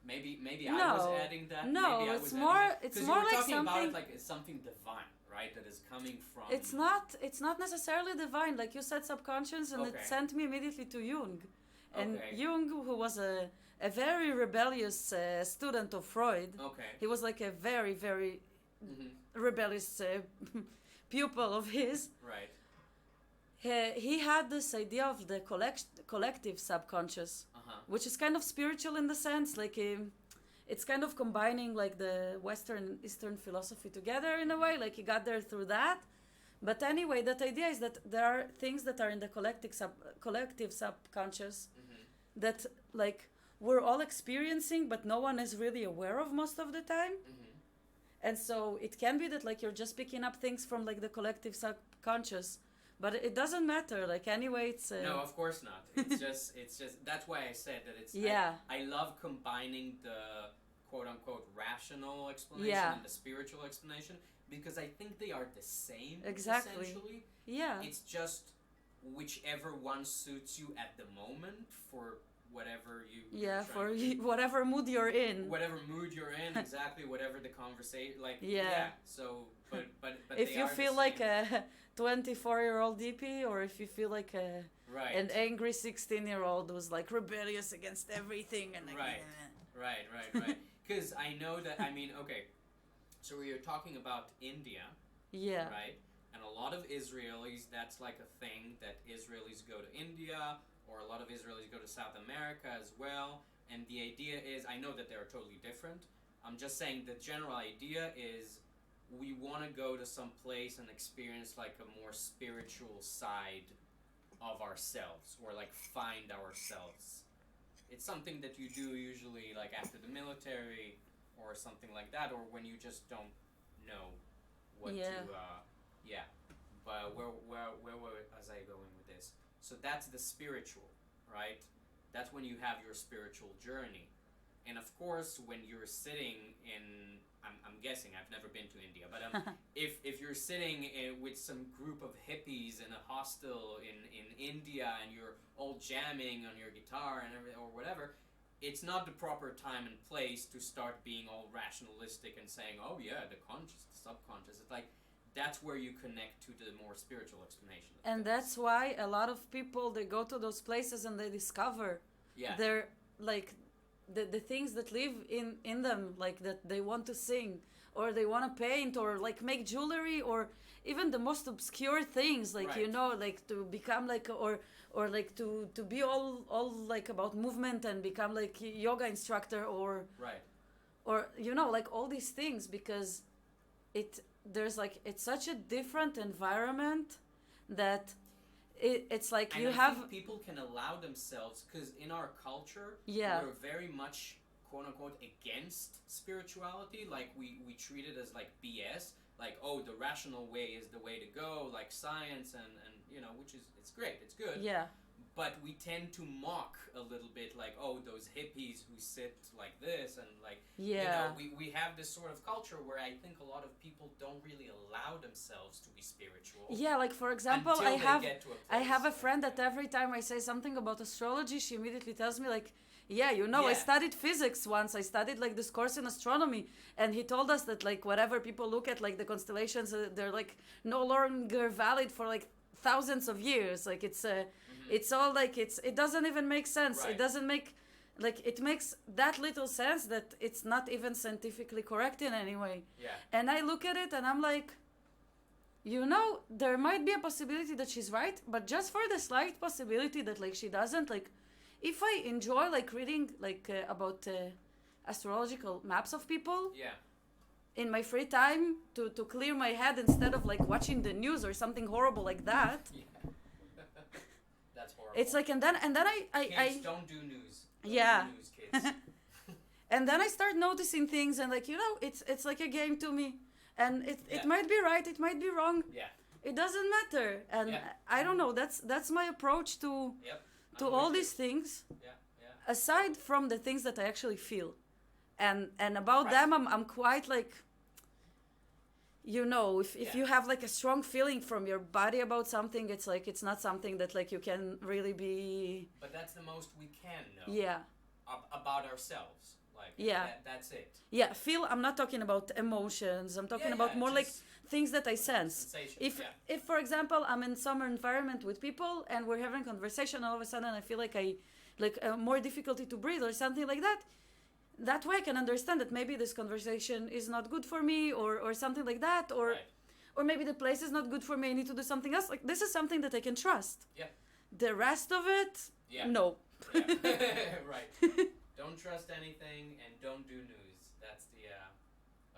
Maybe No. I was adding that. No, maybe I it's was more. adding It's because more you were like talking something. about it like it's something divine, right? That is coming from. It's not. It's not necessarily divine. Like you said, subconscious, and it Okay. sent me immediately to Jung. And Okay. Jung, who was a very rebellious student of Freud, Okay. he was like a very, very Mm-hmm. rebellious pupil of his. Right. He had this idea of the collective subconscious, which is kind of spiritual in the sense, like it's kind of combining like the Western Eastern philosophy together in a way. Like he got there through that. But anyway, that idea is that there are things that are in the collective subconscious that like we're all experiencing, but no one is really aware of most of the time. And so it can be that like you're just picking up things from like the collective subconscious, but it doesn't matter. Like anyway, it's no, of course not. It's just that's why I said that it's. Yeah. I love combining the quote unquote rational explanation and the spiritual explanation because I think they are the same. Exactly. Essentially. Yeah. It's just whichever one suits you at the moment for whatever you. Yeah, for whatever mood you're in. Whatever mood you're in, exactly. Whatever the conversation, like. Yeah. So, but if you feel like a 24-year-old DP, or if you feel like an angry 16-year-old who's like rebellious against everything and like, right. Because I know that okay. So we are talking about India. Yeah. Right, and a lot of Israelis. That's like a thing that Israelis go to India. Or a lot of Israelis go to South America as well. And the idea is, I know that they're totally different. I'm just saying the general idea is we want to go to some place and experience like a more spiritual side of ourselves or like find ourselves. It's something that you do usually like after the military or something like that, or when you just don't know what to, But where was I going with this? So that's the spiritual, right? That's when you have your spiritual journey. And of course, when you're sitting in, I'm guessing, I've never been to India, but if you're sitting with some group of hippies in a hostel in India and you're all jamming on your guitar and or whatever, it's not the proper time and place to start being all rationalistic and saying, oh yeah, the conscious, the subconscious. It's like, that's where you connect to the more spiritual explanation. And that's why a lot of people, they go to those places and they discover their like the things that live in them, like that they want to sing or they want to paint or like make jewelry or even the most obscure things, like like to become like or like to be all like about movement and become like yoga instructor or like all these things, because there's like it's such a different environment that it's like and you I have think people can allow themselves, because in our culture we're very much quote unquote against spirituality. Like we treat it as like BS, like the rational way is the way to go, like science and which is it's great, it's good. But we tend to mock a little bit, like, those hippies who sit like this, and like, we have this sort of culture where I think a lot of people don't really allow themselves to be spiritual. Yeah, like for example, I have a friend that like every time I say something about astrology, she immediately tells me like, I studied physics once. I studied like this course in astronomy, and he told us that like whatever people look at, like the constellations, they're like no longer valid for like thousands of years. Like it's all like it doesn't even make sense. It doesn't make it makes that little sense that it's not even scientifically correct in any way. And I look at it and I'm like, there might be a possibility that she's right, but just for the slight possibility that like she doesn't, like if I enjoy like reading like about astrological maps of people in my free time to clear my head instead of like watching the news or something horrible like that. That's horrible. It's like and then kids, don't do news. Don't do news, kids. And then I start noticing things and like it's like a game to me, and it might be right, it might be wrong. It doesn't matter, and I don't know. That's my approach to all these things. Aside from the things that I actually feel, and about them I'm quite like you know, if you have like a strong feeling from your body about something, it's like it's not something that like you can really be. But that's the most we can know. Yeah. About ourselves. Like that's it. Yeah, feel. I'm not talking about emotions. I'm talking about more like things that I sense. If for example I'm in some environment with people and we're having a conversation, all of a sudden I feel like more difficulty to breathe or something like that. That way I can understand that maybe this conversation is not good for me or something like that, or maybe the place is not good for me, I need to do something else. Like this is something that I can trust. Yeah. The rest of it, no. Yeah. Right. Don't trust anything and don't do news. That's the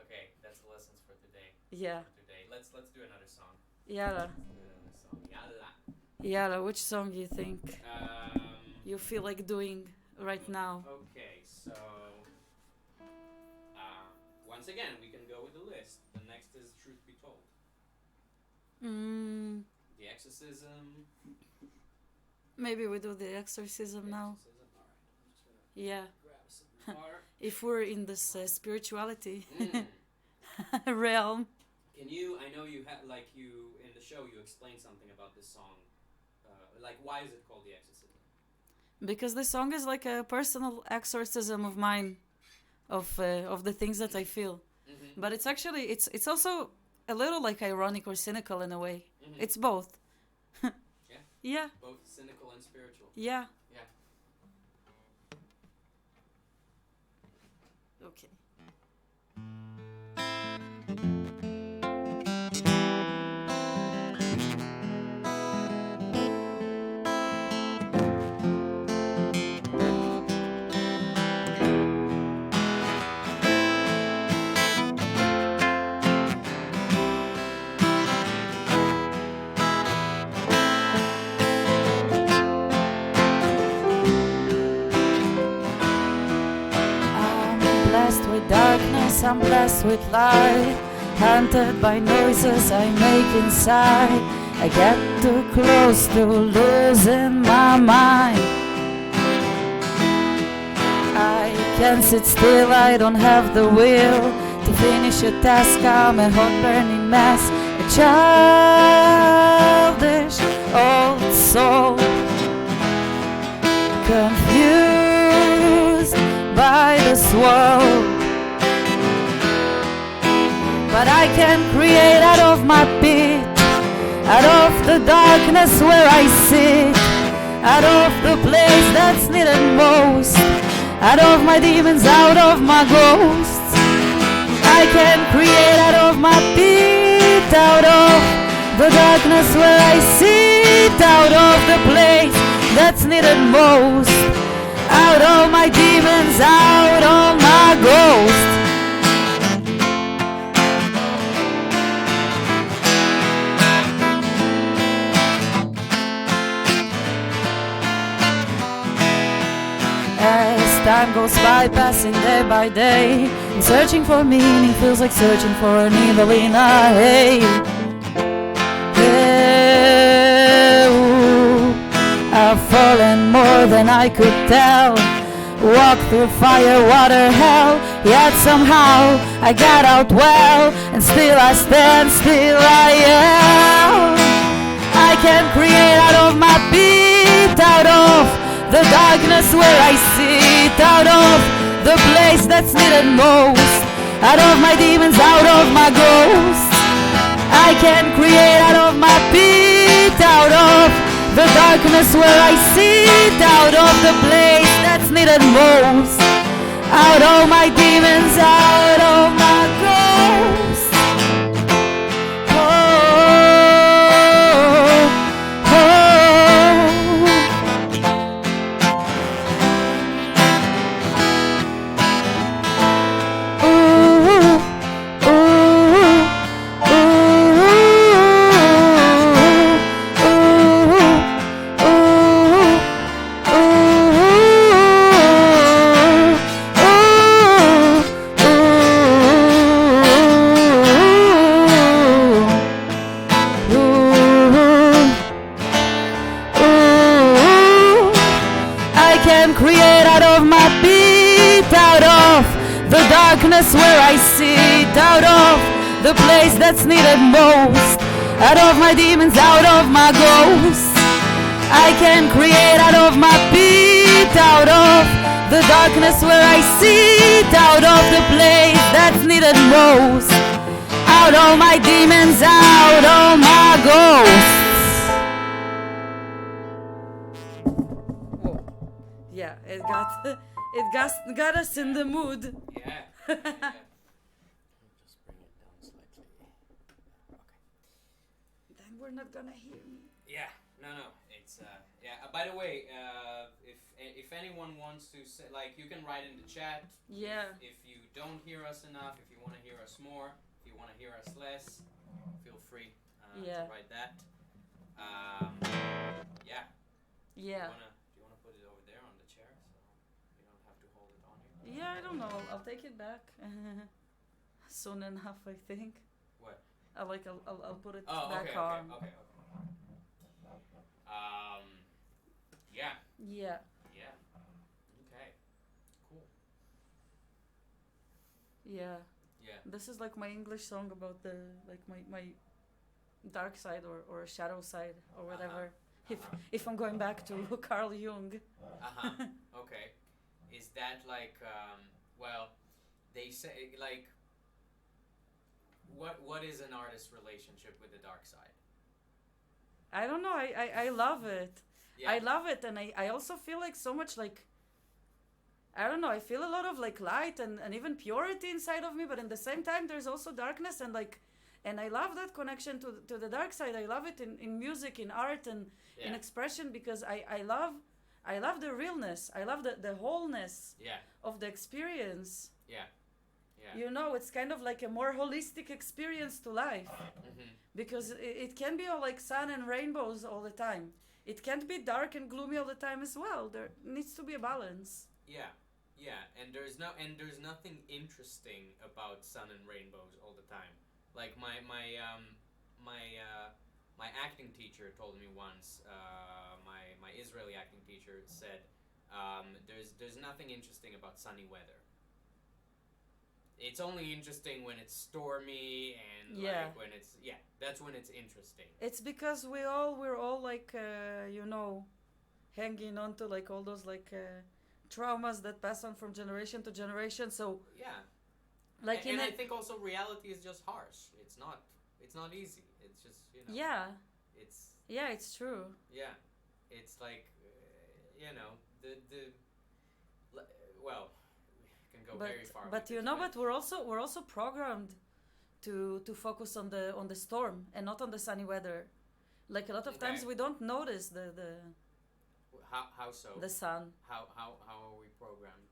okay, that's the lessons for today. Yeah. Let's do another song. Yalla. Yalla, which song do you think you feel like doing right now? Okay, so once again, we can go with the list. The next is Truth Be Told. The Exorcism. Maybe we do the Exorcism now. All right. Yeah. Grab some water. If we're in this spirituality realm. Can you? I know you had in the show you explained something about this song. Why is it called The Exorcism? Because this song is like a personal exorcism of mine, of the things that I feel. Mm-hmm. But it's actually it's also a little like ironic or cynical in a way. Mm-hmm. It's both. Yeah. Yeah. Both cynical and spiritual. Yeah. Yeah. Okay. Darkness, I'm blessed with light, haunted by noises I make inside. I get too close to losing my mind. I can't sit still, I don't have the will to finish a task. I'm a hot burning mess, a childish old soul, confused by this world. But I can create out of my pit, out of the darkness where I sit, out of the place that's needed most, out of my demons, out of my ghosts. I can create out of my pit, out of the darkness where I sit, out of the place that's needed most, out of my demons, out of my ghosts. As time goes by, passing day by day, and searching for meaning feels like searching for a needle in a hay. I've fallen more than I could tell, walked through fire, water, hell, yet somehow I got out well, and still I stand, still I am. I can create out of my pit, out of the darkness where I sit, out of the place that's needed most, out of my demons, out of my ghosts. I can create out of my pit, out of the darkness where I sit, out of the place that's needed most, out of my demons, out of my ghosts. Where I sit, out of the place that's needed most. Out of my demons, out of my ghosts, I can create out of my pit, out of the darkness where I sit, out of the place that's needed most. Out all my demons, out all my ghosts. Whoa. Yeah, it got us in the mood. Yeah. Just bring it down slightly. Okay. Then we're not gonna hear me. Yeah. No. It's yeah. By the way, if anyone wants to say, like, you can write in the chat. Yeah. If you don't hear us enough, if you want to hear us more, if you want to hear us less, feel free Yeah. to write that. Yeah. Yeah. Do you wanna put it over there on the chair so you don't have to hold it on you? Yeah, I don't know. I'll take it back soon enough, I think. What? I'll put it Oh, back okay, on. okay. Yeah. Yeah. Yeah. Okay. Cool. Yeah. Yeah. This is like my English song about the like my dark side or shadow side or whatever. If I'm going back to Carl Jung. Okay. Is that like well, they say like what is an artist's relationship with the dark side? I don't know. I love it. Yeah. I love it, and I also feel like so much like I don't know, I feel a lot of like light and even purity inside of me, but in the same time there's also darkness, and like and I love that connection to the dark side. I love it in music, in art, and in expression, because I love the realness. I love the wholeness of the experience. Yeah. You know, it's kind of like a more holistic experience to life. Because it can be all like sun and rainbows all the time. It can't be dark and gloomy all the time as well. There needs to be a balance. Yeah, and there's nothing interesting about sun and rainbows all the time. Like my acting teacher told me once. My Israeli acting teacher said, there's nothing interesting about sunny weather. It's only interesting when it's stormy and like when it's that's when it's interesting. It's because we're all like you know, hanging on to like all those like traumas that pass on from generation to generation. So like and I think also reality is just harsh. It's not easy. It's just, you know. It's true. Yeah, it's like you know the well. Go very far, but you know, but we're also programmed to focus on the storm and not on the sunny weather. Like a lot of times we don't notice the how so the sun. How are we programmed?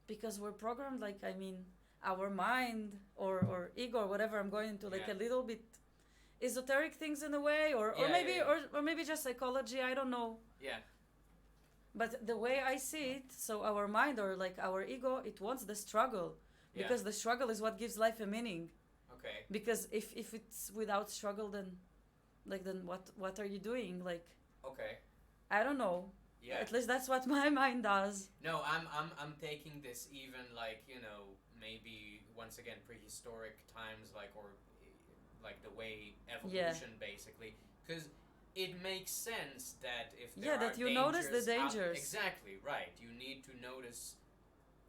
Because we're programmed, like, I mean, our mind or ego or whatever. I'm going into like a little bit esoteric things in a way, or maybe just psychology. I don't know. Yeah. But the way I see it, so our mind or like our ego, it wants the struggle, because the struggle is what gives life a meaning. Okay. Because if it's without struggle, then what are you doing? Like. Okay. I don't know. Yeah. At least that's what my mind does. No, I'm taking this even like, you know, maybe once again prehistoric times, like, or like the way evolution basically, because it makes sense that if there are that you notice the dangers. Exactly, right. You need to notice,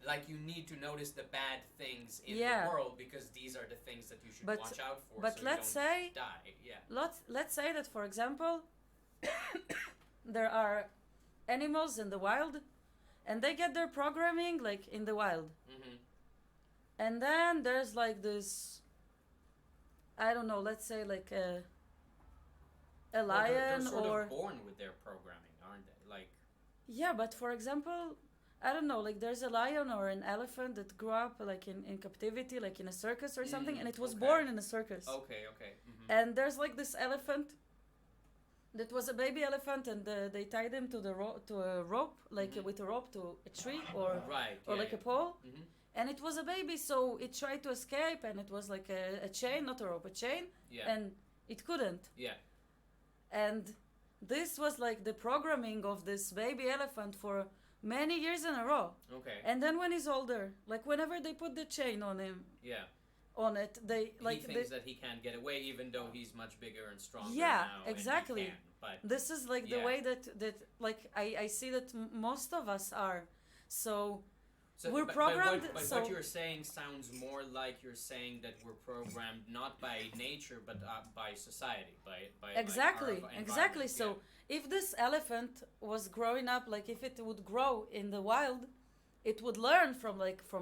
like, you need to notice the bad things in the world, because these are the things that you should watch out for. But so let's you don't say die. Yeah. Let's say that, for example, there are animals in the wild, and they get their programming like in the wild. Mm-hmm. And then there's like this, I don't know, let's say like a lion, they're sort or of born with their programming, aren't they? Like. Yeah, but for example, I don't know, like there's a lion or an elephant that grew up like in captivity, like in a circus or something, and it was born in a circus. Okay. Mm-hmm. And there's like this elephant that was a baby elephant, and they tied him to a rope, like with a rope to a tree or a pole. Mm-hmm. And it was a baby, so it tried to escape, and it was like a chain, not a rope, a chain, and it couldn't. Yeah. And this was like the programming of this baby elephant for many years in a row. Okay. And then when he's older, like whenever they put the chain on him, on it. They like he thinks that he can't get away, even though he's much bigger and stronger yeah, now. exactly. And he can, but this is like the yeah. way that like I see that most of us are. So we're programmed. But so what you're saying sounds more like you're saying that we're programmed not by nature, but by society, by exactly, like our exactly. environment. So if this elephant was growing up, like if it would grow in the wild, it would learn from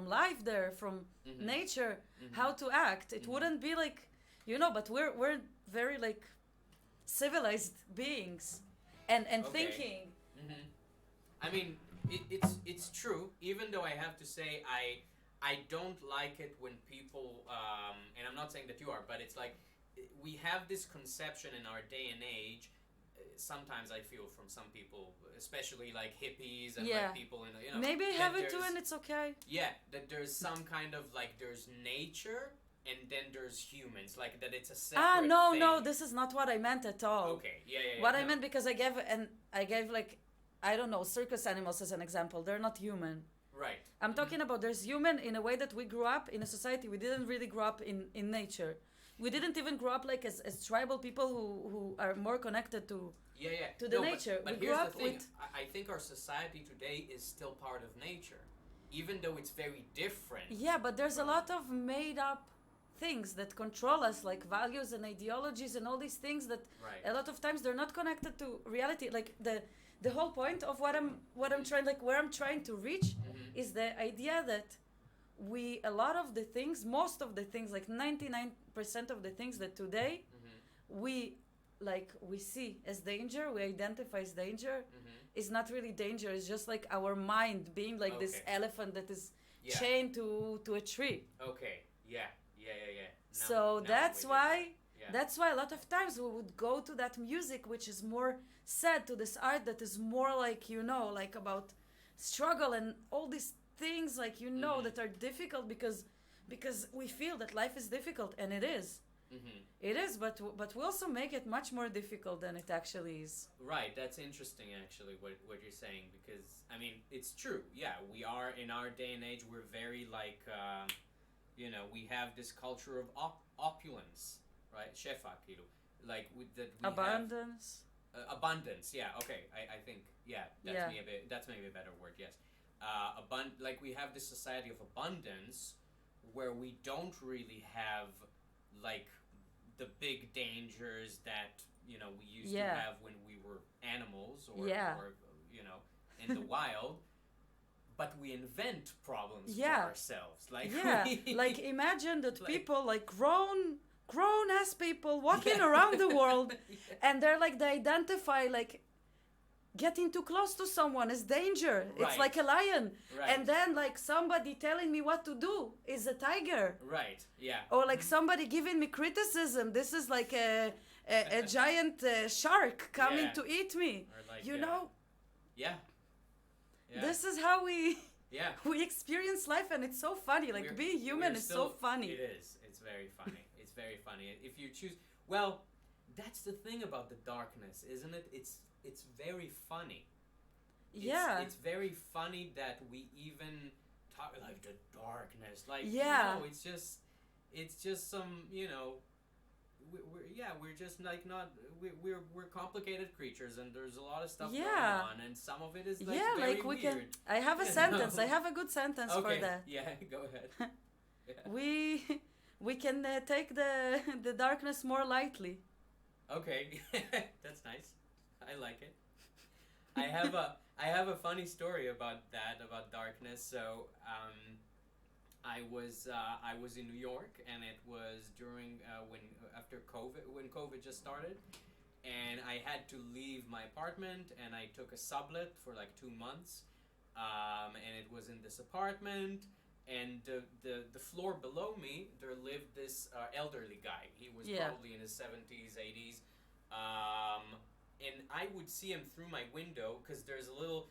life there, from Mhm. nature, Mhm. how to act. It Mhm. wouldn't be like, but we're very like civilized beings, and Okay. thinking. Mm-hmm. I mean, it's true. Even though I have to say I don't like it when people and I'm not saying that you are, but it's like we have this conception in our day and age. Sometimes I feel from some people, especially like hippies and Yeah. like people in Maybe that have it too, there's- and it's okay. yeah, that there's some kind of like there's nature and then there's humans, like that it's a separate No, thing. no, this is not what I meant at all. Okay, yeah. What I no. meant, because I gave like, I don't know, circus animals as an example. They're not human. Right. I'm talking about there's human in a way that we grew up in a society. We didn't really grow up in nature. We didn't even grow up like as tribal people who are more connected to Yeah. to the No, nature. But We here's grew the up thing. with I think our society today is still part of nature, even though it's very different. yeah, but there's a from- lot of made up things that control us, like values and ideologies and all these things that Right. a lot of times they're not connected to reality. Like the whole point of what I'm trying, like where I'm trying to reach, Mhm. is the idea that a lot of the things, most of the things, like 99% of the things that today Mhm. we see as danger, we identify as danger, Mhm. is not really danger. It's just like our mind being like this Okay. elephant that is Yeah. chained to a tree. Okay. Yeah. Now- So now I'm that's with you. why Yeah. that's why a lot of times we would go to that music which is more sad, to this art that is more like like about struggle and all these things, like Mhm. that are difficult because we feel that life is difficult, and it is. Mhm. It is, but we also make it much more difficult than it actually is. Right, that's interesting actually what you're saying, because I mean it's true. Yeah, we are in our day and age. We're very like we have this culture of opulence, right? Shefa, כאילו. Like that we Abundance. have abundance. Yeah, okay. I think that's Yeah. that's maybe a better word. Yes, like we have this society of abundance where we don't really have like the big dangers that we used to Yeah. have when we were animals or Yeah. in the wild, but we invent problems Yeah. for ourselves, like Yeah, like imagine that people, like grown ass people walking around the world, and they're like, they identify like getting too close to someone is danger. It's Right. like a lion. Right. And then like somebody telling me what to do is a tiger. Right, yeah. Or like somebody giving me criticism, this is like a giant shark coming Yeah. to eat me. Or like, you know, yeah. this is how we Yeah. we experience life, and it's so funny. Like being human we're is still- so funny. It is. It's very funny. It's very funny. If you choose, well, that's the thing about the darkness, isn't it? It's very funny. Yeah. It's very funny that we even talk like the darkness. Like Yeah. it's just some we're just like not we're complicated creatures, and there's a lot of stuff Yeah. going on, and some of it is like Yeah, very like we weird. can. I have a You sentence. know? I have a good sentence for Okay, that. yeah, go ahead. Yeah. We can take the darkness more lightly. Okay, that's nice. I like it. I have a funny story about darkness. So I was in New York, and it was during after when COVID just started, and I had to leave my apartment, and I took a sublet for like 2 months, and it was in this apartment. And the floor below me, there lived this elderly guy. He was Yeah. probably in his 70s, 80s. And I would see him through my window, because there's a little,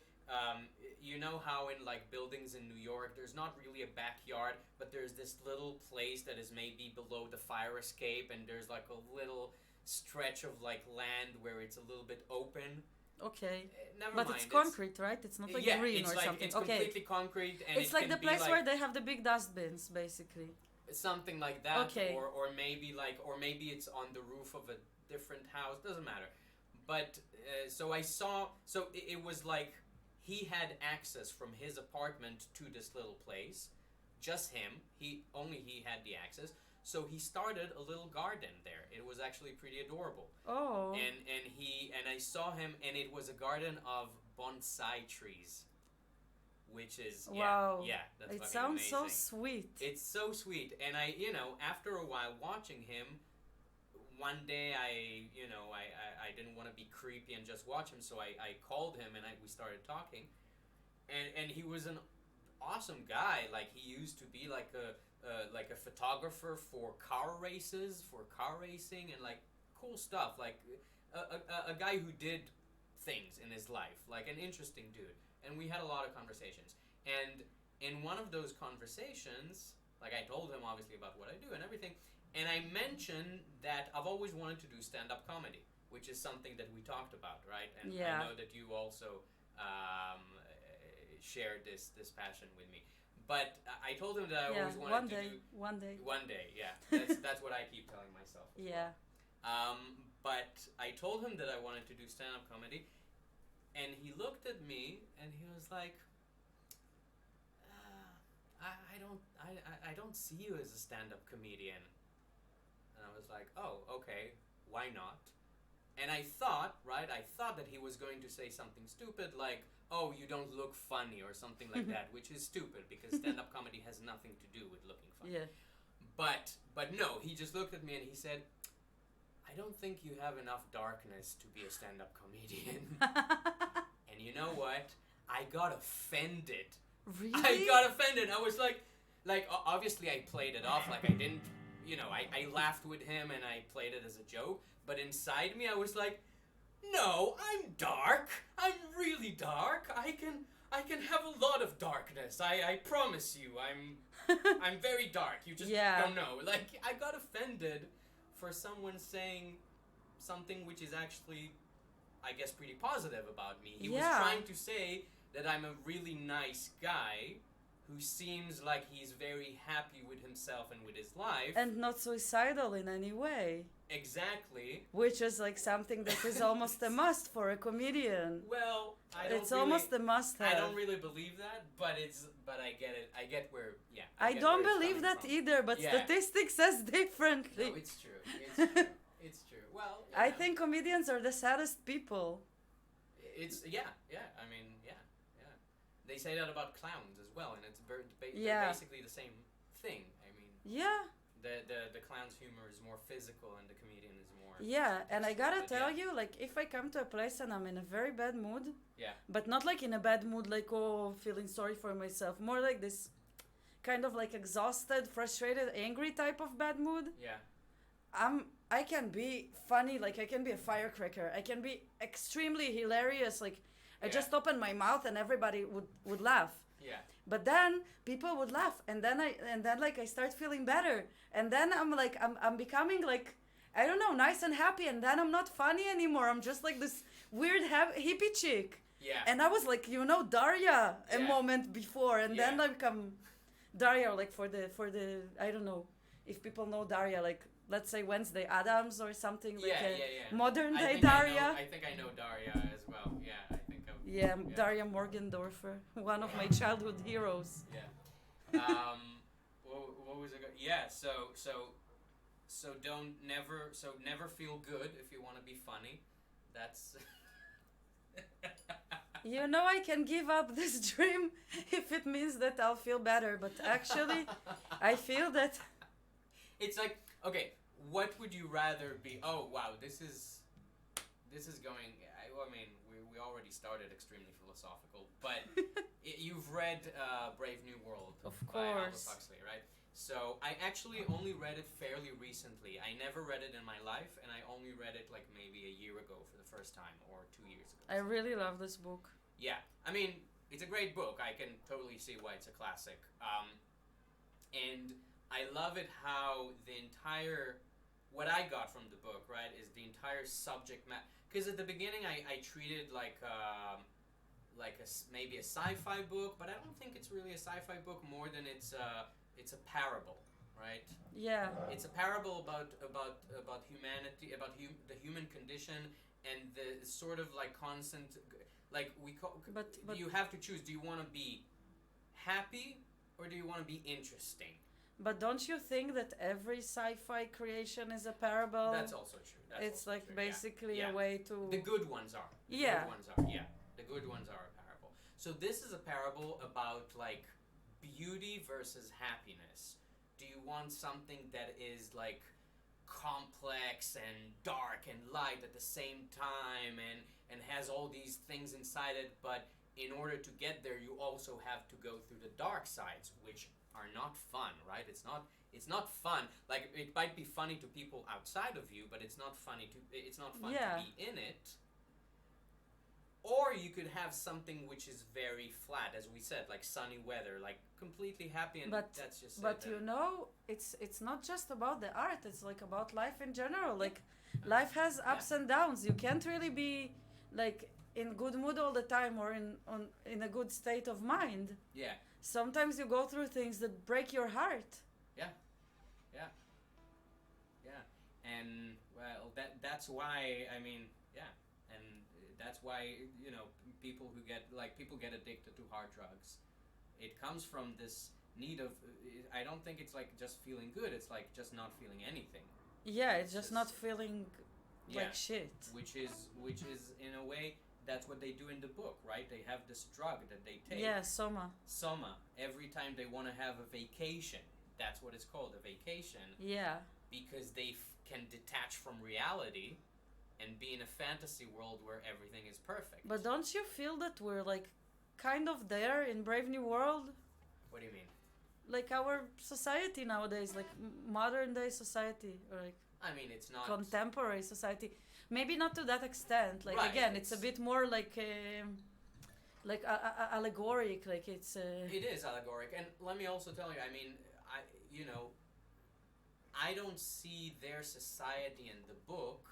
you know how in like buildings in New York, there's not really a backyard, but there's this little place that is maybe below the fire escape, and there's like a little stretch of like land where it's a little bit open. Okay. Never But mind. it's concrete, right? It's not like green it's or like, something. It's okay. completely concrete, and It's it like can the be place like, where they have the big dustbins, basically. something like that. Okay. Or maybe it's on the roof of a different house. Doesn't matter. But so I saw. So it was like he had access from his apartment to this little place. Just him. He had the access. So he started a little garden there. It was actually pretty adorable. Oh. And I saw him, and it was a garden of bonsai trees, which is wow. Yeah, that's it fucking sounds amazing. so sweet. It's so sweet, and I, after a while watching him, one day I didn't want to be creepy and just watch him, so I called him and we started talking, and he was an awesome guy. Like he used to be like a photographer for car racing, and like cool stuff. Like a guy who did things in his life, like an interesting dude. And we had a lot of conversations. And in one of those conversations, like I told him obviously about what I do and everything, and I mentioned that I've always wanted to do stand-up comedy, which is something that we talked about, right? And I know that you also shared this passion with me. But I told him that I always wanted to do... One day, yeah. That's what I keep telling myself. Yeah. But I told him that I wanted to do stand-up comedy, and he looked at me and he was like, I don't see you as a stand-up comedian. And I was like, oh, okay, why not? And I thought that he was going to say something stupid like, oh, you don't look funny or something like that, which is stupid because stand-up comedy has nothing to do with looking funny. Yeah. But no, he just looked at me and he said, I don't think you have enough darkness to be a stand-up comedian. And you know what? I got offended. Really? I got offended. I was like obviously I played it off like I didn't, I laughed with him and I played it as a joke. But inside me I was like, no, I'm dark. I'm really dark. I can have a lot of darkness. I promise you. I'm very dark. You just don't know. Like I got offended for someone saying something which is actually, I guess, pretty positive about me. He was trying to say that I'm a really nice guy who seems like he's very happy with himself and with his life. And not suicidal in any way. Exactly. Which is like something that is almost a must for a comedian. Well, it's almost a must-have. I don't really believe that, but I get it. I get where, I don't believe that either, but statistics says differently. No, it's true. It's true. It's true. Well, I think comedians are the saddest people. It's, I mean, They say that about clowns as well, and it's they're basically the same thing. I mean, the clown's humor is more physical, and the comedian is more. Yeah, and I gotta tell you, like, if I come to a place and I'm in a very bad mood, but not like in a bad mood, like feeling sorry for myself, more like this, kind of like exhausted, frustrated, angry type of bad mood. Yeah. I can be funny, like I can be a firecracker. I can be extremely hilarious, like. I just opened my mouth and everybody would laugh. Yeah. But then people would laugh, and then I start feeling better, and then I'm becoming like, I don't know, nice and happy, and then I'm not funny anymore. I'm just like this weird hippie chick. Yeah. And I was like, Daria a moment before, and then I become Daria, like for the I don't know if people know Daria, like let's say Wednesday Addams or something like modern day Daria. I think I know Daria as well. Yeah, I think. Daria Morgendorfer, one of my childhood heroes. Yeah. What was it? Yeah. So never feel good if you want to be funny. That's. I can give up this dream if it means that I'll feel better. But actually, I feel that. It's like, okay, what would you rather be? Oh wow, this is going. I mean, we already started extremely philosophical, but you've read Brave New World by Aldous Huxley, right? So I actually only read it fairly recently. I never read it in my life, and I only read it like maybe a year ago for the first time, or 2 years ago. I really love this book. Yeah, I mean, it's a great book. I can totally see why it's a classic. And I love it how what I got from the book, right, is the entire subject matter. Because at the beginning, I treated like maybe a sci-fi book, but I don't think it's really a sci-fi book more than it's a parable. right? Yeah. It's a parable about humanity, about the human condition, and the sort of like constant, like But you have to choose. Do you want to be happy or do you want to be interesting? But don't you think that every sci-fi creation is a parable? That's also true. It's like true. basically Yeah. a way to. The good ones are. The Yeah. good ones are. Yeah. The good ones are a parable. So this is a parable about like beauty versus happiness. Do you want something that is like complex and dark and light at the same time and has all these things inside it, but in order to get there you also have to go through the dark sides, which are not fun, right? It's not fun. Like it might be funny to people outside of you, but it's not fun to be in it. Or you could have something which is very flat, as we said, like sunny weather, like completely happy, and that's just it. But it's not just about the art. It's like about life in general. Like life has ups and downs. You can't really be like in good mood all the time or in a good state of mind. Yeah. Sometimes you go through things that break your heart. Yeah. And well, that's why, I mean, yeah, and that's why, you know, people get addicted to hard drugs. It comes from this need of, I don't think it's like just feeling good, it's like just not feeling anything. Yeah, it's just not feeling like shit. Which is in a way, that's what they do in the book, right? They have this drug that they take. Yeah, soma. Every time they want to have a vacation, that's what it's called, a vacation. Yeah. Because they can detach from reality and be in a fantasy world where everything is perfect. But don't you feel that we're like kind of there in Brave New World? What do you mean? Like our society nowadays, like modern day society, or like I mean, it's not contemporary society. Maybe not to that extent. Like right, again, it's a bit more like allegoric. Like it's. It is allegoric, and let me also tell you. I mean, I don't see their society in the book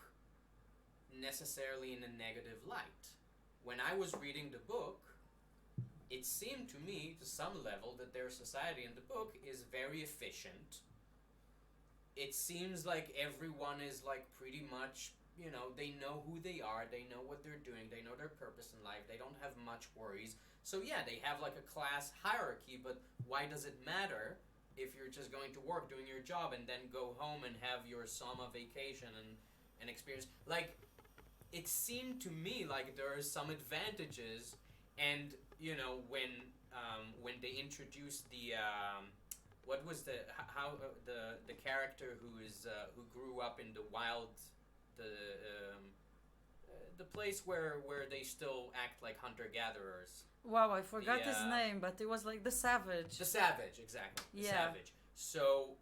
necessarily in a negative light. When I was reading the book, it seemed to me, to some level, that their society in the book is very efficient. It seems like everyone is like pretty much, you know, they know who they are, they know what they're doing, they know their purpose in life, they don't have much worries. So yeah, they have like a class hierarchy, but why does it matter if you're just going to work, doing your job, and then go home and have your summer vacation and experience? Like, it seemed to me like there are some advantages, and you know, when they introduced the what was the character who grew up in the wild, the place where they still act like hunter-gatherers. Wow, I forgot his name, but it was like the Savage. The Savage, exactly. The Savage. So,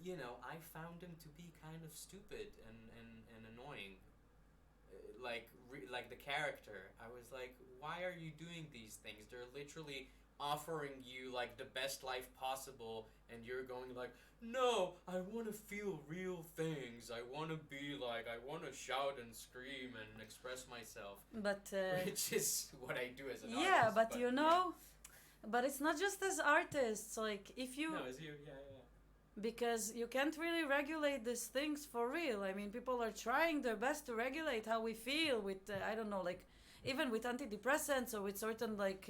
you know, I found him to be kind of stupid and annoying. Like the character, I was like, why are you doing these things? They're literally offering you like the best life possible, and you're going like, no, I want to feel real things. I want to be like, I want to shout and scream and express myself. But which is what I do as an artist. Yeah, but you know, but it's not just as artists. Like if you. No, as you, yeah. Because you can't really regulate these things for real. I mean, people are trying their best to regulate how we feel with, I don't know, like, even with antidepressants or with certain, like,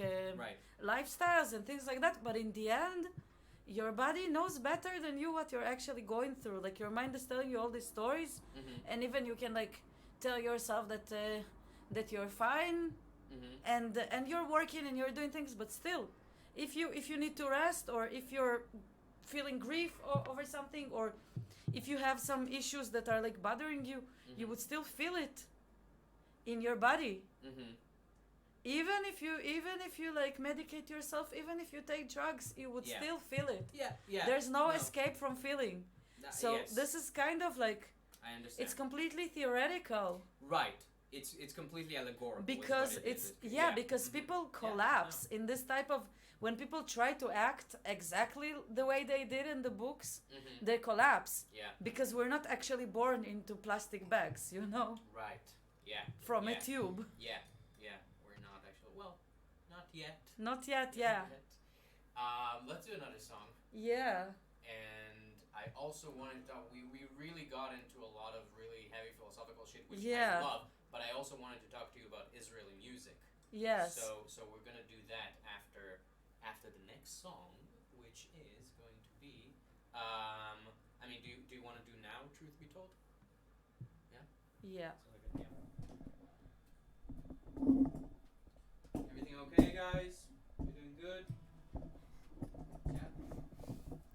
lifestyles and things like that. But in the end, your body knows better than you what you're actually going through. Like, your mind is telling you all these stories. Mm-hmm. And even you can, like, tell yourself that you're fine. Mm-hmm. And you're working and you're doing things. But still, if you need to rest, or if you're feeling grief over something, or if you have some issues that are like bothering you, mm-hmm. you would still feel it in your body. Mm-hmm. Even if you like medicate yourself, even if you take drugs, you would still feel it. There's no escape from feeling. So this is kind of like, I understand, it's completely theoretical, right? It's completely allegorical, because because mm-hmm. people collapse in this type of, when people try to act exactly the way they did in the books, mm-hmm. they collapse. Yeah. Because we're not actually born into plastic bags, you know? Right. Yeah. From a tube. Yeah. We're not actually. Well, not yet. Not yet, yeah. Let's do another song. Yeah. And I also wanted to talk. We really got into a lot of really heavy philosophical shit, which Yeah. I love. But I also wanted to talk to you about Israeli music. Yes. So we're gonna do that after the next song, which is going to be. I mean, do you want to do now? Truth be told. Yeah. Everything okay, guys? You doing good? Yeah.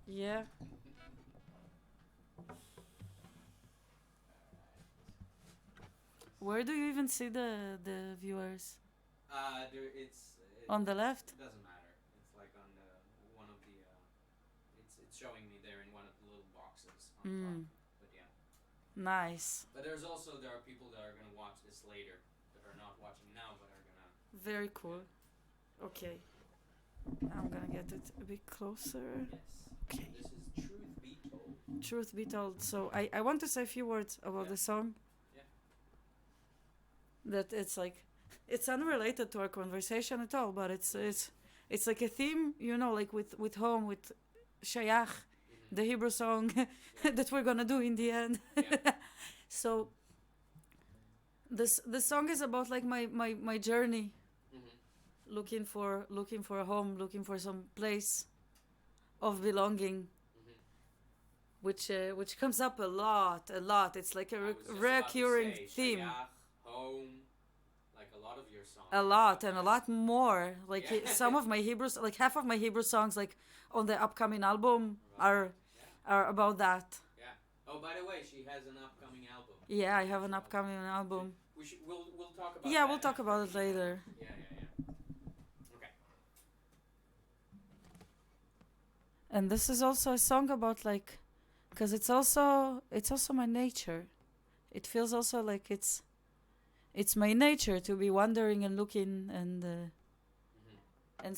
Yeah. Where do you even see the viewers? It's On the left? It doesn't matter. It's like on the one of the. It's showing me there in one of the little boxes on top. But yeah. Nice. But there are people that are gonna watch this later that are not watching now but are gonna. Very cool. Okay. I'm gonna get it a bit closer. Yes. Okay. This is Truth Be Told. Truth be told, so I want to say a few words about the song. Yeah. That it's like, it's unrelated to our conversation at all, but it's like a theme, you know, like with home, with Shayach, the Hebrew song that we're gonna do in the end. Yeah. So the song is about like my journey, looking for a home, looking for some place of belonging, which comes up a lot. It's like a recurring theme. Shayach, home, like a lot of your songs. A lot and a lot more. Like some of my Hebrews, like half of my Hebrew songs, like on the upcoming album, are about that. Yeah. Oh, by the way, she has an upcoming album. Yeah, I have an upcoming album. We'll talk about. Yeah, that we'll talk after. about it later. Yeah. Okay. And this is also a song about like, because it's also my nature. It feels also like it's my nature to be wandering and looking and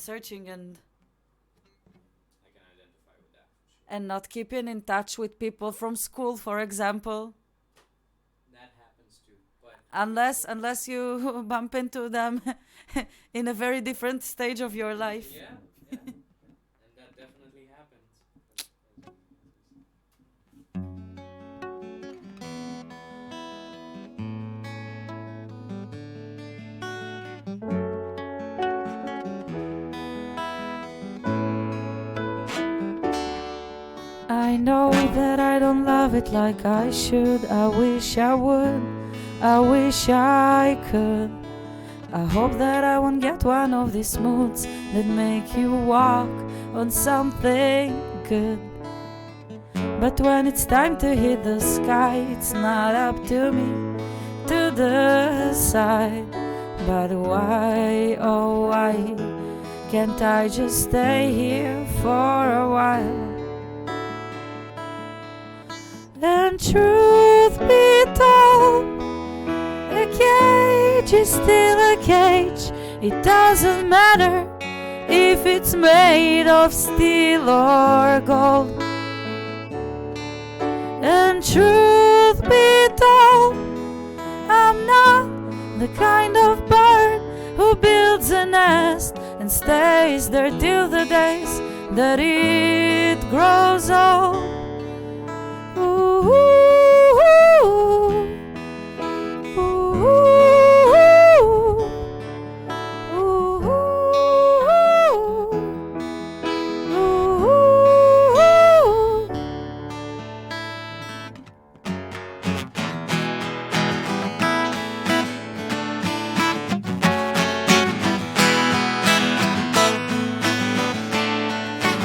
searching and I can identify with that. and not keeping in touch with people from school, for example. That happens too, but Unless you bump into them in a very different stage of your life. yeah, and that definitely happens. I know that I don't love it like I should. I wish I would. I wish I could. I hope that I won't get one of these moods that make you walk on something good. But when it's time to hit the sky, it's not up to me to decide. But why, oh why, can't I just stay here for a while? And truth be told, a cage is still a cage. It doesn't matter if it's made of steel or gold. And truth be told, I'm not the kind of bird who builds a nest and stays there till the days that it grows old. Ooh, ooh, ooh,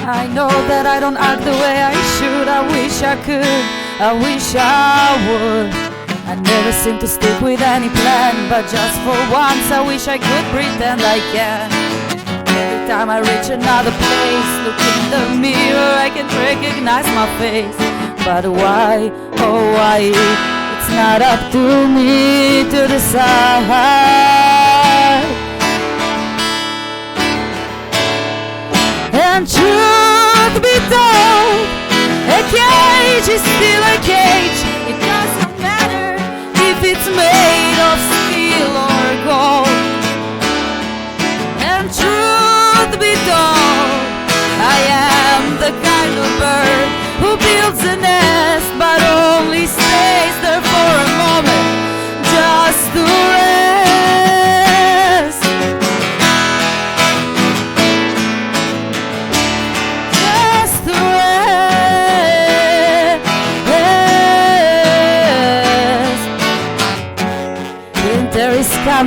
I know that I don't act the way I should. I wish I could, I wish I would. I never seem to stick with any plan, but just for once I wish I could pretend I can. Every time I reach another place, look in the mirror, I can recognize my face. But why, oh why, it's not up to me to decide. And truth be told, a cage is still a cage. It doesn't matter if it's made of steel or gold. And truth be told, I am the kind of bird who builds a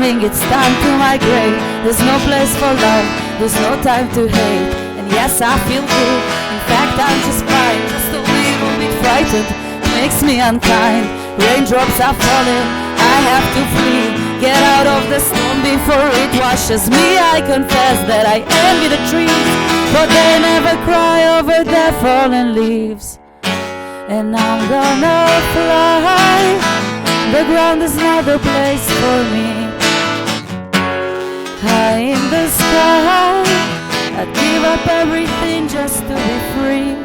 screaming, it's time to migrate. There's no place for love, there's no time to hate. And yes, I feel good, in fact I'm just fine. Just a little bit frightened, makes me unkind. Raindrops are falling, I have to flee. Get out of the storm before it washes me. I confess that I envy the trees, but they never cry over their fallen leaves. And I'm gonna fly, the ground is not the place for me. High in the sky, I'd give up everything just to be free.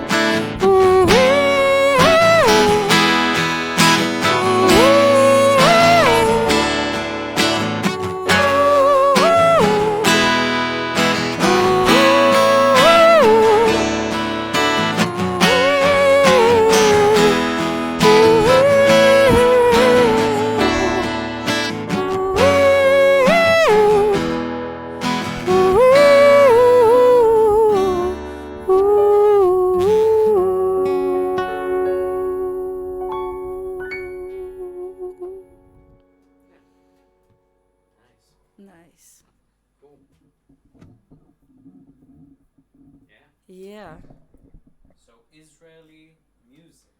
Nice. Cool. Yeah. Yeah. So Israeli music.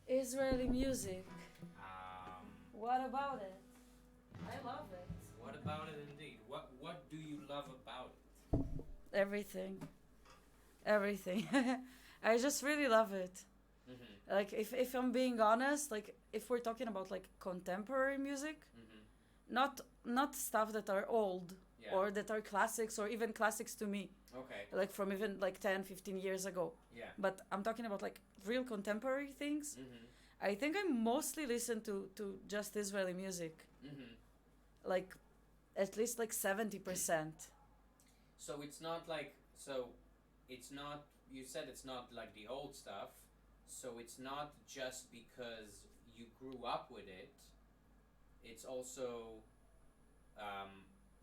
Israeli music. Um, What about it? I love it. what about it indeed? What do you love about it? Everything. Everything. I just really love it. Mm-hmm. Like if I'm being honest, like if we're talking about like contemporary music, Mm-hmm. not stuff that are old Yeah. or that are classics or even classics to me, Okay. like from even like 10, 15 years ago. Yeah. But I'm talking about like real contemporary things. Mm-hmm. I think I mostly listen to just Israeli music, Mm-hmm. like at least like 70%. So it's not like it's not. You said it's not like the old stuff. So it's not just because you grew up with it. It's also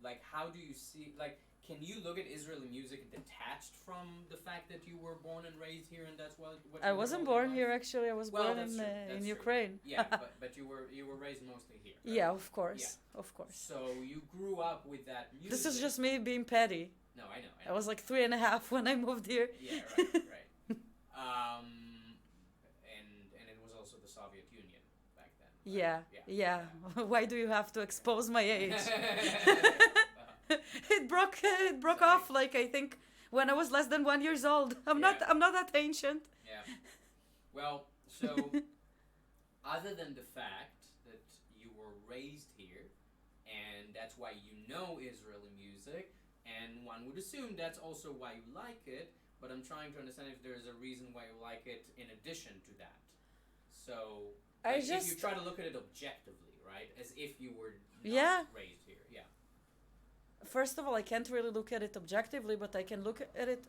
like how do you see like can you look at Israeli music detached from the fact that you were born and raised here and that's what I wasn't born here actually. I was Well, born that's in true, that's in true. Ukraine. Yeah, but you were raised mostly here. Right? Yeah, of course, of course. So you grew up with that music. This is just me being petty. No, I know. I was like 3.5 when I moved here. Yeah, right. And it was also the Soviet Union back then. Right? Yeah. Why do you have to expose my age? It broke Sorry. off like I think when I was less than 1 year old. I'm not that ancient. Yeah. Well, so other than the fact that you were raised here, and that's why you know Israeli music, and one would assume that's also why you like it, but I'm trying to understand if there's a reason why you like it in addition to that. So, if you try to look at it objectively, right, as if you were not raised here, yeah. First of all, I can't really look at it objectively, but I can look at it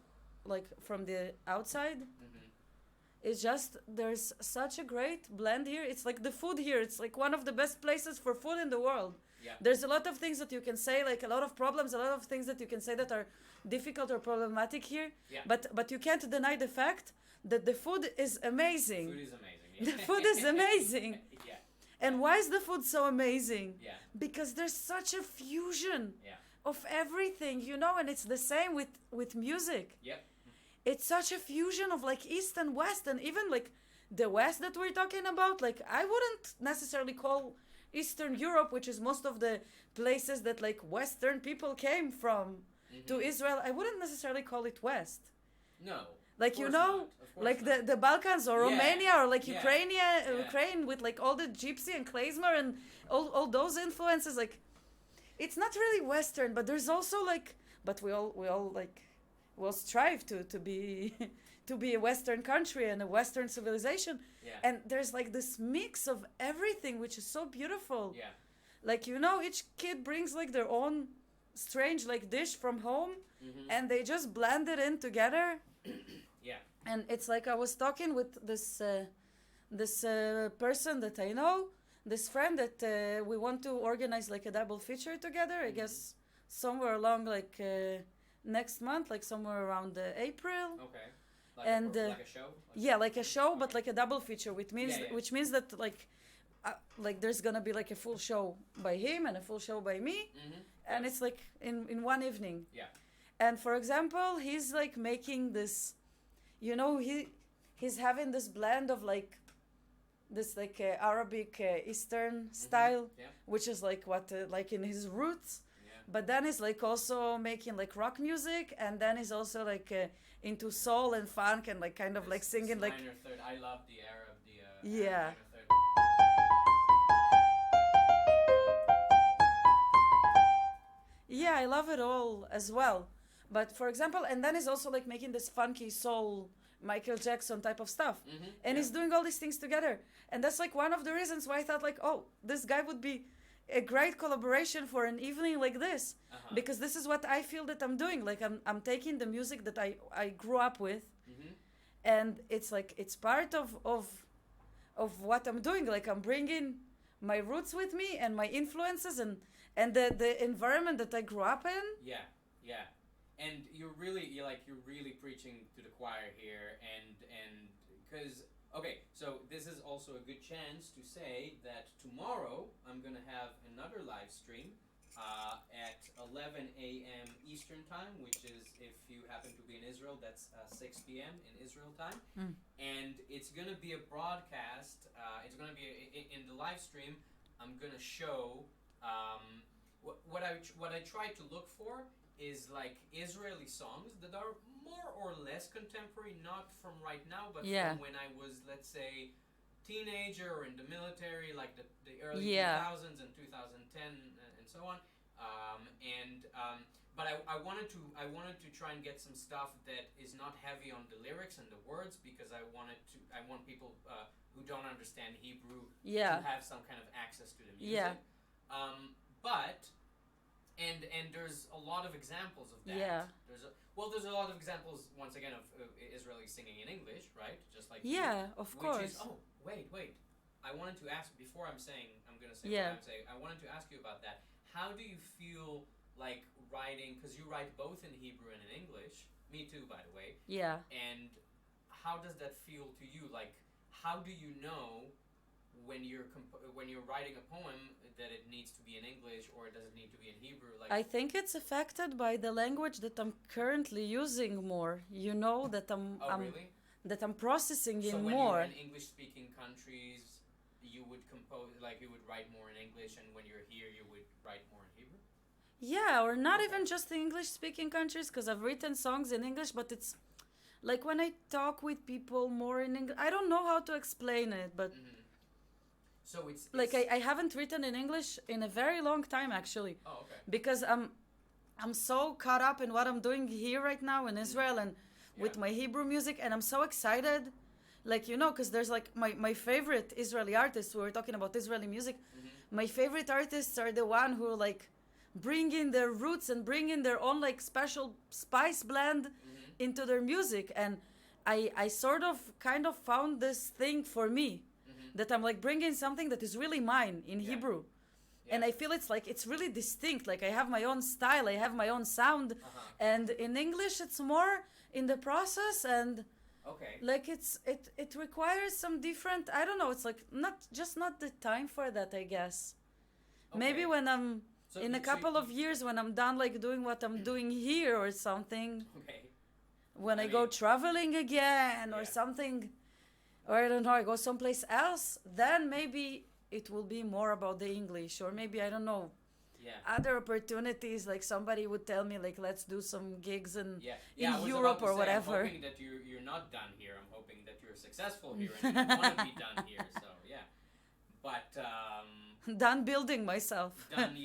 like from the outside. Mm-hmm. It's just there's such a great blend here. It's like the food here. It's like one of the best places for food in the world. Yeah. There's a lot of things that you can say, like a lot of problems, a lot of things that you can say that are difficult or problematic here. Yeah. But you can't deny the fact that the food is amazing. Food is amazing. Yeah. The food is amazing. Yeah. And why is the food so amazing? Yeah. Because there's such a fusion of everything, and it's the same with music. Yep. It's such a fusion of like East and West, and even like the West that we're talking about. Like I wouldn't necessarily call Eastern Europe, which is most of the places that like Western people came from, to Israel. I wouldn't necessarily call it West. No. Like like the Balkans or Romania or like Ukraine with like all the gypsy and klezmer and all those influences. Like it's not really Western, but there's also like, but we all like, we'll strive to be to be a Western country and a Western civilization. Yeah. And there's like this mix of everything, which is so beautiful. Yeah. Like each kid brings like their own strange like dish from home, and they just blend it in together. Yeah. And it's like I was talking with this person that I know, this friend that we want to organize like a double feature together. I guess somewhere along like next month, like somewhere around April. Okay. Like a show. Like a show, but like a double feature, which means that like like there's gonna be like a full show by him and a full show by me, and it's like in one evening. Yeah. And for example, he's like making this, he's having this blend of like this like Arabic Eastern style, which is like what like in his roots. But then he's like also making like rock music, and then he's also like into soul and funk and like kind of like singing like minor third. I love the Arab, yeah. minor third. Yeah, I love it all as well. But for example, and then he's also like making this funky soul Michael Jackson type of stuff. And he's doing all these things together. And that's like one of the reasons why I thought like, oh, this guy would be a great collaboration for an evening like this. Because this is what I feel that I'm doing. Like I'm taking the music that I grew up with, and it's like it's part of what I'm doing. Like I'm bringing my roots with me and my influences and the environment that I grew up in. Yeah, yeah. And you're really preaching to the choir here, and because okay, so this is also a good chance to say that tomorrow I'm gonna have another live stream at 11 a.m. Eastern time, which is, if you happen to be in Israel, that's 6 p.m. in Israel time, and it's gonna be a broadcast. It's gonna be in the live stream. I'm gonna show what I try to look for is like Israeli songs that are more or less contemporary, not from right now, but from when I was, let's say, teenager or in the military, like the early 2000s and 2010 and so on. But I wanted to try and get some stuff that is not heavy on the lyrics and the words, because I want people who don't understand Hebrew to have some kind of access to the music. And there's a lot of examples of that. There's a lot of examples, once again, of Israeli singing in English, right? Just like of course. Wait. I wanted to ask, before I'm gonna say what I'm saying. I wanted to ask you about that. How do you feel like writing? Because you write both in Hebrew and in English. Me too, by the way. Yeah. And how does that feel to you? Like, how do you know when you're writing a poem that it needs to be in English, or does it need to be in Hebrew? Like, I think it's affected by the language that I'm currently using more. That really? That I'm processing so in when more. you're in English-speaking countries, you would you would write more in English, and when you're here, you would write more in Hebrew? Yeah, or not even just the English-speaking countries, because I've written songs in English, but it's like when I talk with people more in English, I don't know how to explain it, but so it's like I haven't written in English in a very long time, actually. Oh, okay. Because I'm so caught up in what I'm doing here right now in Israel and with my Hebrew music, and I'm so excited, like, because there's like my favorite Israeli artists. We were talking about Israeli music. My favorite artists are the one who like bring in their roots and bring in their own like special spice blend into their music, and I sort of kind of found this thing for me, that I'm like bringing something that is really mine in Hebrew. And I feel it's really distinct. Like I have my own style, I have my own sound, and in English it's more in the process, and like it requires some different, I don't know, it's like not the time for that, I guess. Maybe when I'm in a couple of years, when I'm done like doing what I'm doing here or something, when I go traveling again or something, or I don't know, I go someplace else, then maybe it will be more about the English, or maybe, I don't know, other opportunities, like somebody would tell me, like, let's do some gigs in Europe or whatever. I'm hoping that you're not done here. I'm hoping that you're successful here and you want to be done here, so But, done building myself. Done,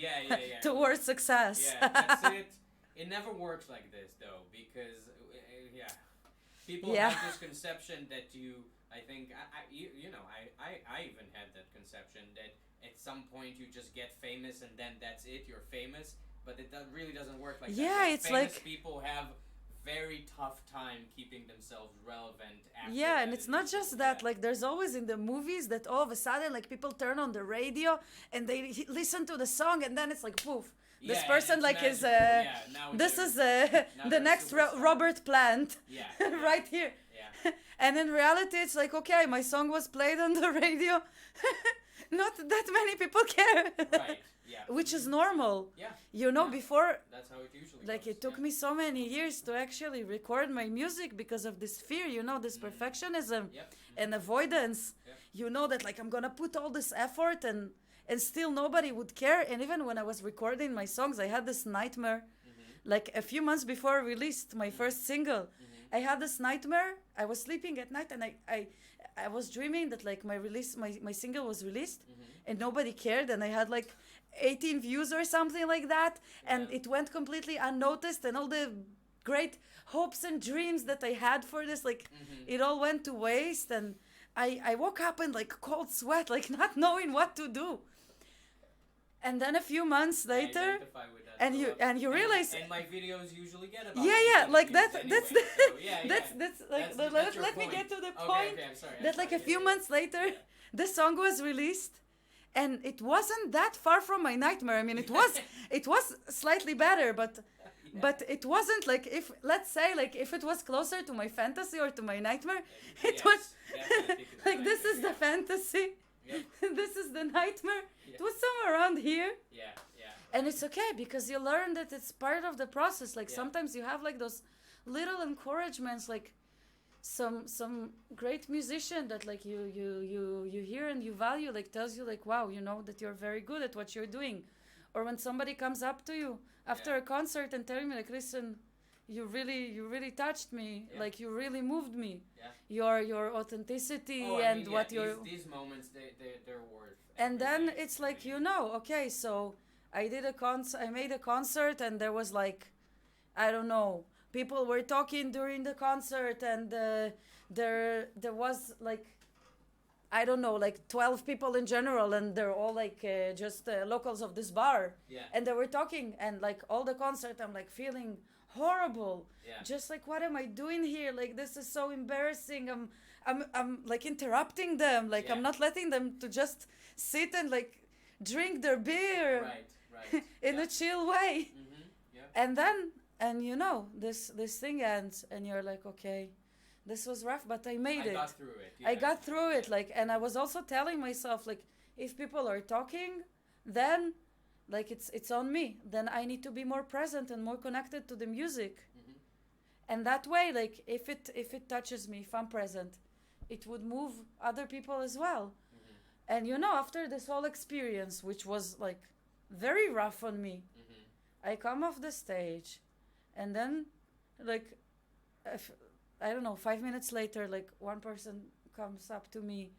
towards success. Yeah, that's it. It never works like this, though, because, people have this conception that I think, I even had that conception that at some point you just get famous and then that's it, you're famous, but it really doesn't work like that. Yeah, it's famous like people have very tough time keeping themselves relevant after yeah, that, and it's not just that, like there's always in the movies that all of a sudden like people turn on the radio and they listen to the song, and then it's like poof, this person like is this is the next Robert Plant right here. And in reality it's like, okay, my song was played on the radio not that many people care. Right. Yeah. Which is normal. Yeah. You know, Yeah. before, That's how it usually like, goes. it took me so many years to actually record my music because of this fear, you know, this perfectionism Yep. and avoidance. Yep. You know, that, like, I'm gonna put all this effort and still nobody would care. And even when I was recording my songs, I had this nightmare. Like, a few months before I released my first single, I had this nightmare. I was sleeping at night, and I was dreaming that, like, my single was released, and nobody cared, and I had like 18 views or something like that, and it went completely unnoticed, and all the great hopes and dreams that I had for this, like, it all went to waste. And I woke up in, like, cold sweat, like, not knowing what to do. And then a few months I later, identify with that and so you much. and you realize, And my videos usually get about yeah, 18 like views that's anyway, that's so yeah, that's like, that's your let me point. get to the Okay, point. okay, I'm sorry. That, like, a few months later, the song was released, and it wasn't that far from my nightmare. I mean, it was slightly better, but it wasn't, like, if, let's say, like, if it was closer to my fantasy or to my nightmare, it was like, this is the fantasy, this is the nightmare. It was somewhere around here. Yeah. And it's okay, because you learn that it's part of the process. Like, sometimes you have, like, those little encouragements, like some great musician that, like, you hear and you value, like, tells you, like, wow, you know, that you're very good at what you're doing. Or when somebody comes up to you after a concert and telling me, like, listen, you really touched me, like, you really moved me. Your authenticity and what you're... These moments, they're worth. And then it's like, you know, okay, so I made a concert, and there was, like, I don't know, people were talking during the concert, and there was, like, I don't know, like 12 people in general, and they're all, like, just locals of this bar. And they were talking, and, like, all the concert, I'm, like, feeling horrible. Just like, what am I doing here? Like, this is so embarrassing. I'm like, interrupting them. Like, I'm not letting them to just sit and, like, drink their beer. Right. In a chill way. And then, and you know, this thing ends, and you're like, okay, this was rough, but I made it. I got through it. I got through it, like, and I was also telling myself, like, if people are talking, then, like, it's on me. Then I need to be more present and more connected to the music. And that way, like, if it touches me, if I'm present, it would move other people as well. And, you know, after this whole experience, which was, like, very rough on me, I come off the stage, and then, like, I don't know, 5 minutes later, like, one person comes up to me,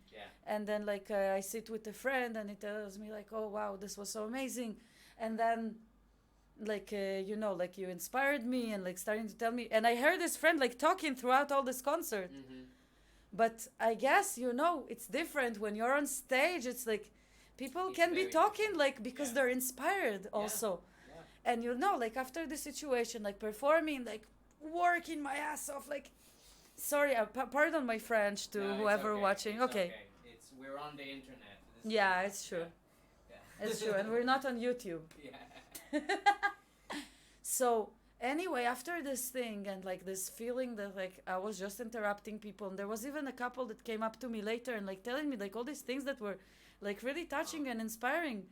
and then, like, I sit with a friend, and he tells me, like, oh, wow, this was so amazing. And then, like, you know, like, you inspired me, and, like, starting to tell me, and I heard this friend, like, talking throughout all this concert. But I guess, you know, it's different when you're on stage. It's like, people can be talking, like, because they're inspired also. And, you know, like, after the situation, like, performing, like, working my ass off, like, sorry, pardon my French to whoever watching. Okay. We're on the internet. It's true. It's true, and we're not on YouTube. So, anyway, after this thing, and, like, this feeling that, like, I was just interrupting people, and there was even a couple that came up to me later and, like, telling me, like, all these things that were, like, really touching and inspiring.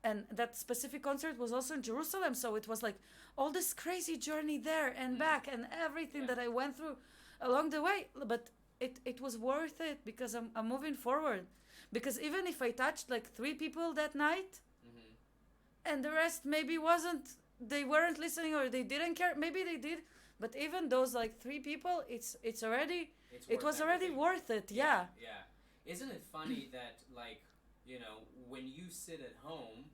And that specific concert was also in Jerusalem, so it was, like, all this crazy journey there and back, and everything that I went through along the way. But it was worth it, because I'm moving forward. Because even if I touched, like, 3 people that night, and the rest maybe they weren't listening, or they didn't care, maybe they did, but even those, like, 3 people, it was already worth it. Isn't it funny that, like, you know, when you sit at home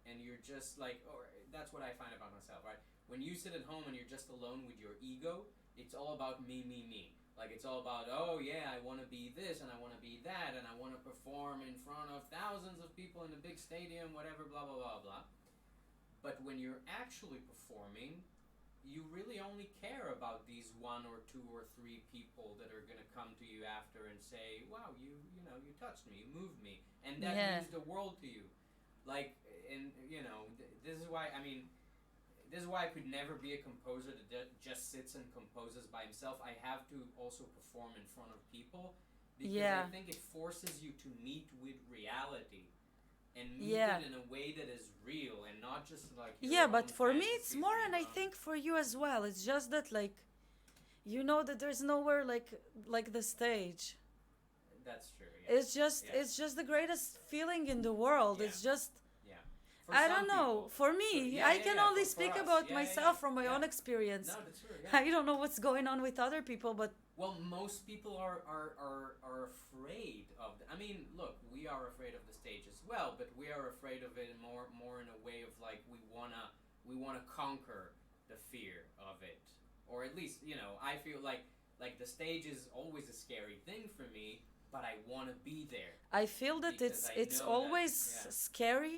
and you're just, like, or that's what I find about myself, right? When you sit at home and you're just alone with your ego, it's all about me. Like, it's all about, oh yeah, I want to be this, and I want to be that, and I want to perform in front of thousands of people in a big stadium, whatever, blah, blah, blah, blah. But when you're actually performing, you really only care about these 1 or 2 or 3 people that are going to come to you after and say, wow, you know, you touched me, you moved me. And that means the world to you. Like, and, you know, this is why I could never be a composer that just sits and composes by himself. I have to also perform in front of people, because Yeah. I think it forces you to meet with reality and meet Yeah. it in a way that is real and not just like your Yeah, own but for me it's fantasies more, and and your I own- think for you as well. It's just that like you know that there's nowhere like the stage. That's true. Yeah. Yeah. It's just the greatest feeling in the world. Yeah. It's just Yeah. For I some don't know. people. For me, yeah, I yeah, can yeah, only for speak us. about Yeah, myself yeah, from my yeah. own experience. No, that's true. Yeah. I don't know what's going on with other people, but Well, most people are afraid of. I mean, look, we are afraid of the stage as well, but we are afraid of it more in a way of like we wanna conquer the fear of it, or at least I feel like the stage is always a scary thing for me, but I wanna be there. I feel that Because I it's know always that, yeah. scary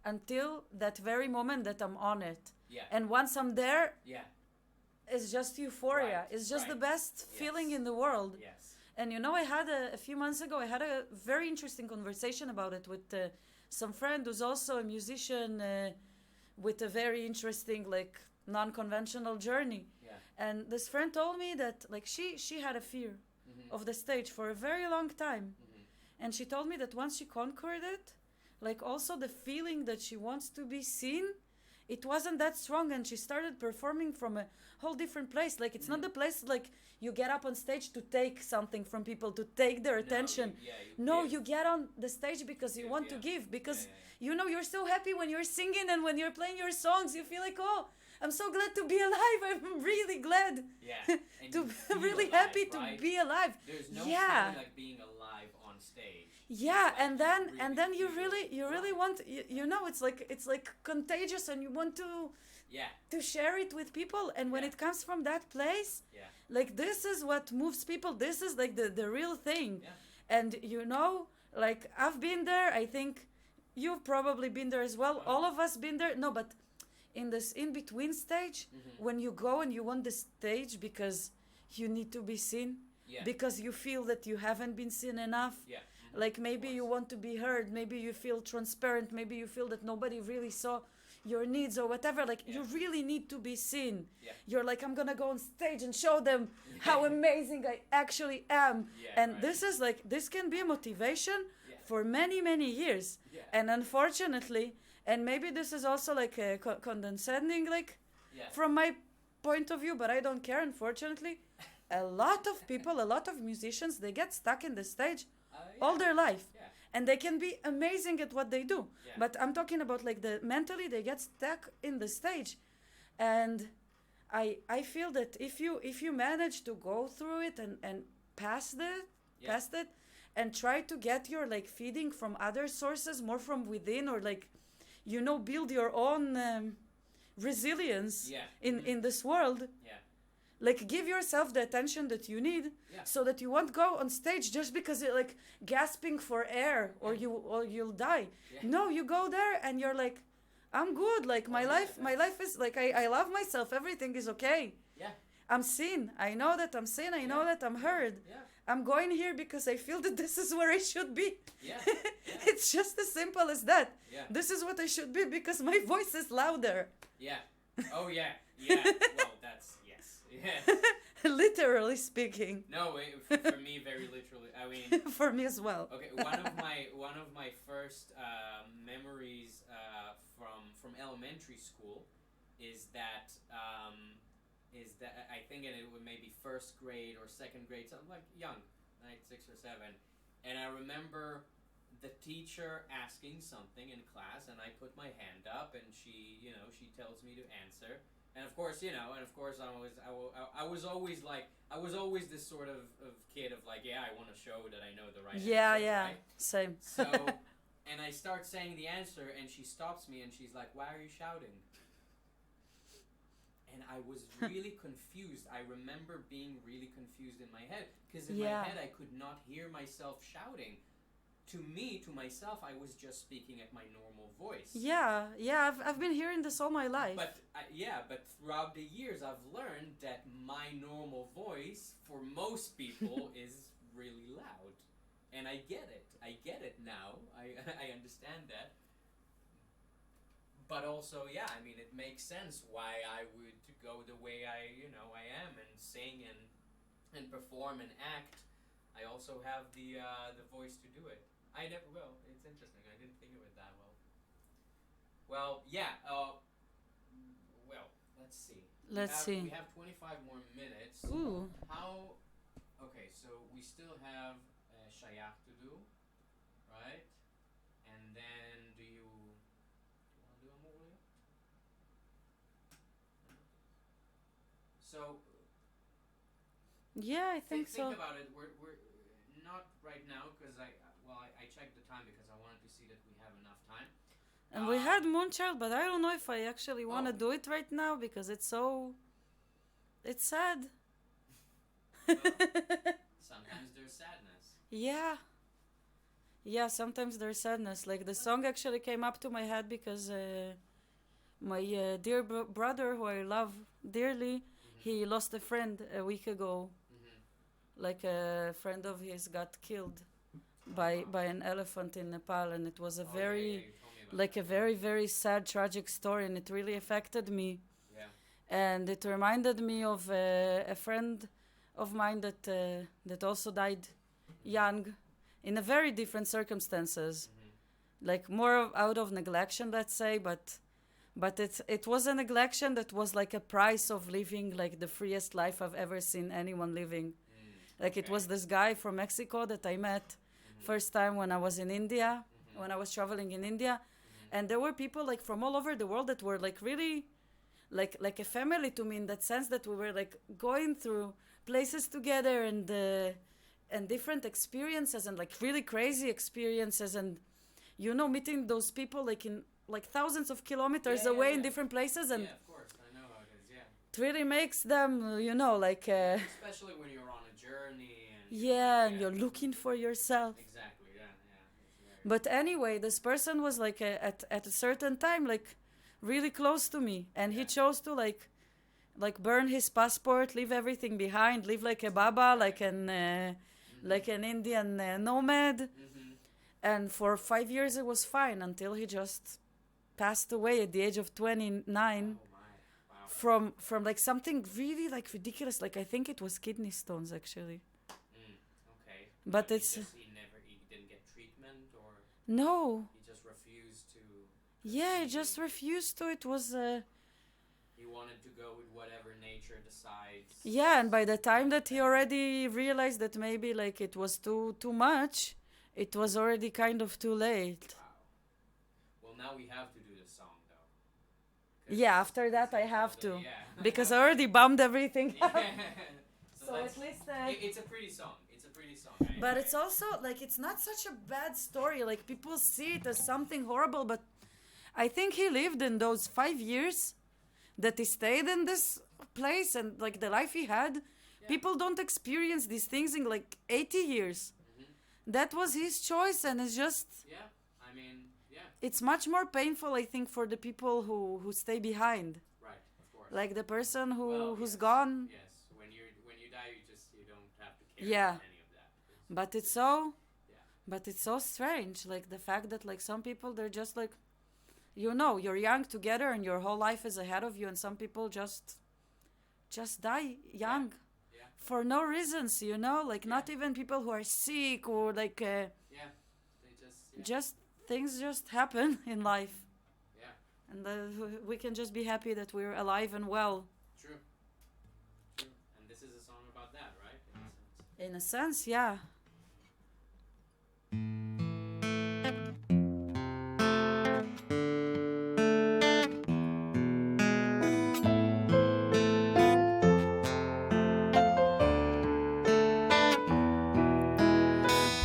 until that very moment that I'm on it. Yeah. And once I'm there, Yeah. it's just euphoria. Right, It's just the right. best feeling Yes. in the world. Yes. And I had a few months ago, I had a very interesting conversation about it with some friend who's also a musician with a very interesting, like, non-conventional journey. Yeah. And this friend told me that, like, she had a fear Mm-hmm. of the stage for a very long time. Mm-hmm. And she told me that once she conquered it, like, also the feeling that she wants to be seen, it wasn't that strong, and she started performing from a whole different place. Like, it's not the place like you get up on stage to take something from people, to take their attention. No, you get on the stage because you give, want to yeah. give, because Yeah. you're so happy when you're singing and when you're playing your songs. You feel like, oh, I'm so glad to be alive. I'm really glad Yeah. And to you feel really alive, happy to right? be alive. There's no Yeah. feeling like being alive on stage. Yeah, It's like and then you feel really alive. want it's like contagious, and you want Yeah. to share it with people. And when Yeah. it comes from that place, Yeah. like, this is what moves people. This is like the real thing. Yeah. And like, I've been there. I think you've probably been there as well. Oh, All of us been there. No, but in this in between stage, Mhm. when you go and you want the stage because you need to be seen, Yeah. because you feel that you haven't been seen enough. Yeah. Like, maybe you want to be heard, maybe you feel transparent, maybe you feel that nobody really saw your needs or whatever. Like, you Yeah. really need to be seen. Yeah. You're like, I'm gonna go on stage and show them how amazing I actually am. Yeah, And right. this can be a motivation Yeah. for many, many years. Yeah. And unfortunately, and maybe this is also like a condescending, like, Yeah. from my point of view, but I don't care, unfortunately. A lot of people, a lot of musicians, they get stuck in the stage all Yeah. their life. Yeah. And they can be amazing at what they do. Yeah. But I'm talking about, like, the mentally they get stuck in the stage. And I feel that if you manage to go through it and past it and try to get your, like, feeding from other sources, more from within, or, like, build your own resilience Yeah. in this world, Yeah. like, give yourself the attention that you need, Yeah. so that you won't go on stage just because you're, like, gasping for air, or you'll die. Yeah. No, you go there and you're like, I'm good, like, my Yeah, life is like, I love myself, everything is okay. Yeah. I'm seen, I know that I'm seen, I know Yeah. that I'm heard. Yeah. I'm going here because I feel that this is where I should be. Yeah. It's just as simple as that. Yeah. This is what I should be because my voice is louder. Yeah. Oh yeah. Yeah. Well, that's yes. Yeah. Literally speaking. No, for me, very literally. I mean, For me as well. okay. One of my first memories from elementary school is that I think it was maybe first grade or second grade, something like young, like 6 or 7, and I remember the teacher asking something in class, and I put my hand up, and she tells me to answer, and of course, I was always this sort of kid of like, yeah, I want to show that I know the right Yeah, answer, yeah, right? same. So, and I start saying the answer, and she stops me, and she's like, "Why are you shouting?" And I was really confused. I remember being really confused in my head, because in Yeah. my head I could not hear myself shouting. To myself, I was just speaking at my normal voice. Yeah, I've been hearing this all my life. But but throughout the years, I've learned that my normal voice for most people is really loud, and I get it. I get it now. I understand that. But also, yeah, I mean, it makes sense why I would go the way I am and sing and perform and act. I also have the voice to do it. I never. Well, it's interesting. I didn't think of it that well. Well, yeah. Well, let's see. Let's see. We have 25 more minutes. Ooh. How? Okay, so we still have Shayach to do, right? And then do you want to do a movie? So Yeah, I think so. think about it. We're not right now because I checked the time because I wanted to see that we have enough time. And we had Moonchild, but I don't know if I actually want to Oh. do it right now because it's sad. Well, sometimes there's sadness. Yeah. Yeah, sometimes there's sadness. Like the song actually came up to my head because my dear brother, who I love dearly, he lost a friend a week ago. Like a friend of his got killed by an elephant in Nepal, and it was a very, very sad, tragic story, and it really affected me. Yeah. And it reminded me of a friend of mine that also died young in a very different circumstances, like more out of neglection, let's say, but it was a neglection that was like a price of living like the freest life I've ever seen anyone living. Like it was this guy from Mexico that I met first time when I was in India, when I was traveling in India, and there were people like from all over the world that were like really like a family to me in that sense, that we were like going through places together and different experiences and like really crazy experiences, and you know, meeting those people like in like thousands of kilometers away in different places, and yeah, of course, I know how it is. Yeah. it really makes them, you know, like especially when you're on a journey and and you're looking for yourself. Exactly. Yeah. Yeah. But anyway, this person was like at a certain time like really close to me, and he chose to like burn his passport, leave everything behind, live like a baba, like an Indian nomad. And for 5 years it was fine until he just passed away at the age of 29 from like something really like ridiculous. Like I think it was kidney stones actually. Okay. But it's he didn't get treatment, or no. he just refused to. Yeah, he just refused to. It was He wanted to go with whatever nature decides. yeah, and by the time that he already realized that maybe like it was too much, it was already kind of too late. Wow. Well, now we have to do the song though. Yeah, after that I have to. Yeah. Because I already bummed everything up. So So at least it's a pretty song. but it's also like it's not such a bad story. Like people see it as something horrible, but I think he lived in those 5 years that he stayed in this place, and like the life he had, people don't experience these things in like 80 years. That was his choice, and it's just it's much more painful, I think, for the people who stay behind. Right, of course. Like the person who's yes. gone. Yes, when you die, you don't have to care Yeah. about any of that. But it's so strange, like the fact that like some people, they're just like, you know, you're young together and your whole life is ahead of you, and some people just die young. Yeah. For no reasons, you know, like not even people who are sick or like They just things just happen in life. Yeah. And we can just be happy that we're alive and well. True. And this is a song about that, right? In a sense, yeah.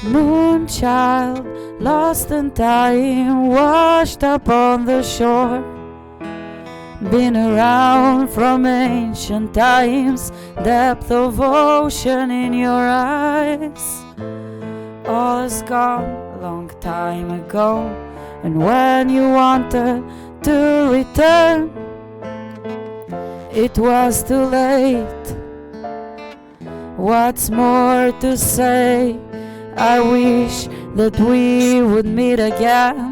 Moonchild, lost in time, washed up on the shore. Been around from ancient times, depth of ocean in your eyes. All is gone a long time ago, and when you wanted to return, it was too late. What's more to say? I wish that we would meet again.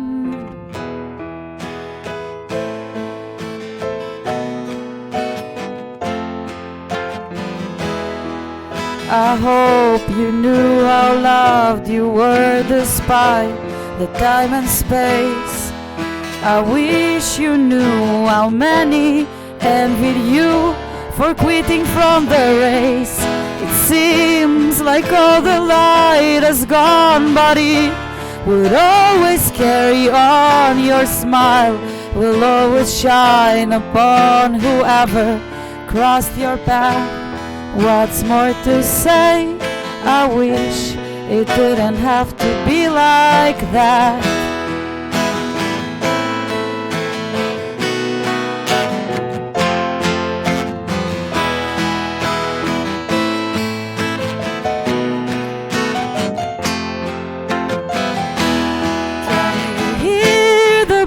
I hope you knew how loved you were despite the time and space. I wish you knew how many envied you for quitting from the race. It seems like all the light has gone, but it will always carry on. Your smile will always shine upon whoever crossed your path. What's more to say? I wish it didn't have to be like that.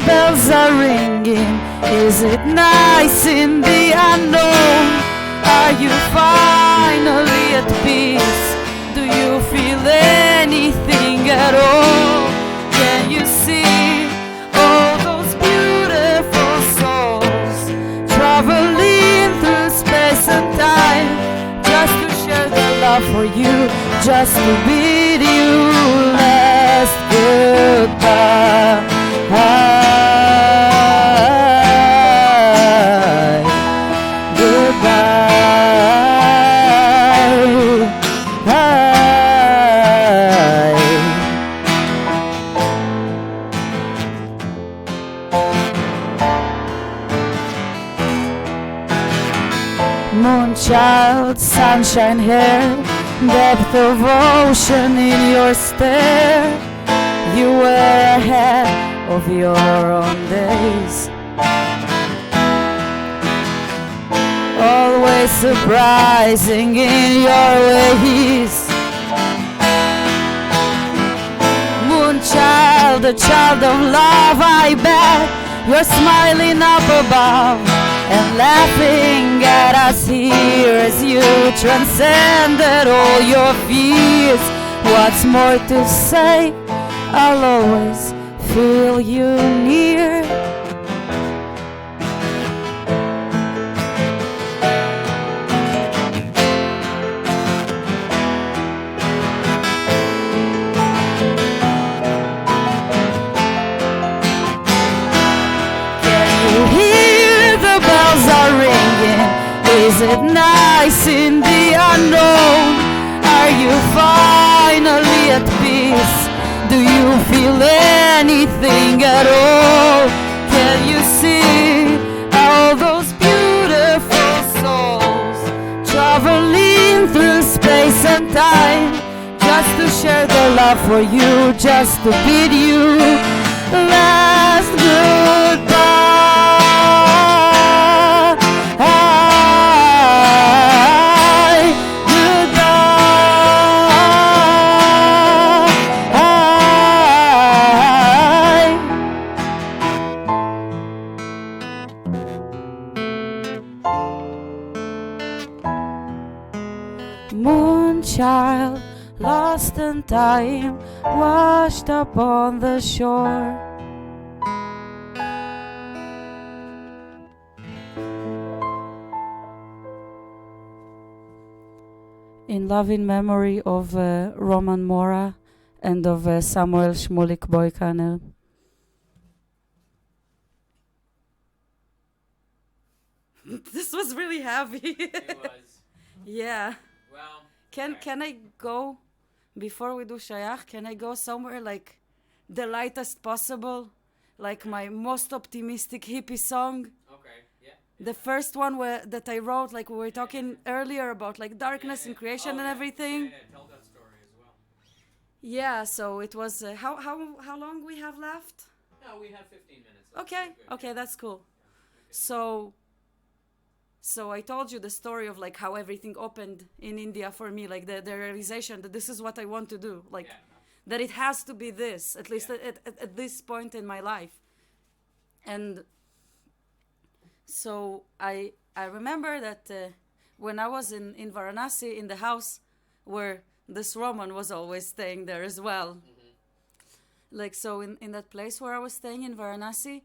Bells are ringing. Is it nice in the unknown? Are you finally at peace? Do you feel anything at all? Can you see all those beautiful souls traveling through space and time, just to share their love for you, just to bid you last goodbye? Moonchild, sunshine hair, depth of ocean in your stare. You were ahead of your own days, always surprising in your ways. Moonchild, a child of love, I bet you're smiling up above and laughing at us here as you transcended all your fears. What's more to say? I'll always feel you near. Is it nice in the unknown? Are you finally at peace? Do you feel anything at all? Can you see all those beautiful souls traveling through space and time, just to share their love for you, just to bid you last goodbye? Moonchild, lost in time, washed up on the shore. In loving memory of Roman Mora and of Samuel Shmulik Boykaner. This was really heavy. It was. Yeah. Well. Can I go, before we do Shayach, can I go somewhere like the lightest possible? Like my most optimistic hippie song? Okay, yeah. The first one that I wrote, like we were talking earlier about like darkness and creation and everything. Yeah, tell that story as well. Yeah, so it was, how long we have left? No, we have 15 minutes. Okay, that's cool. So I told you the story of like how everything opened in India for me, like the realization that this is what I want to do, like that it has to be this, at least at this point in my life. And so I remember that when I was in Varanasi, in the house where this Roman was always staying there as well. Mm-hmm. Like, so in that place where I was staying in Varanasi,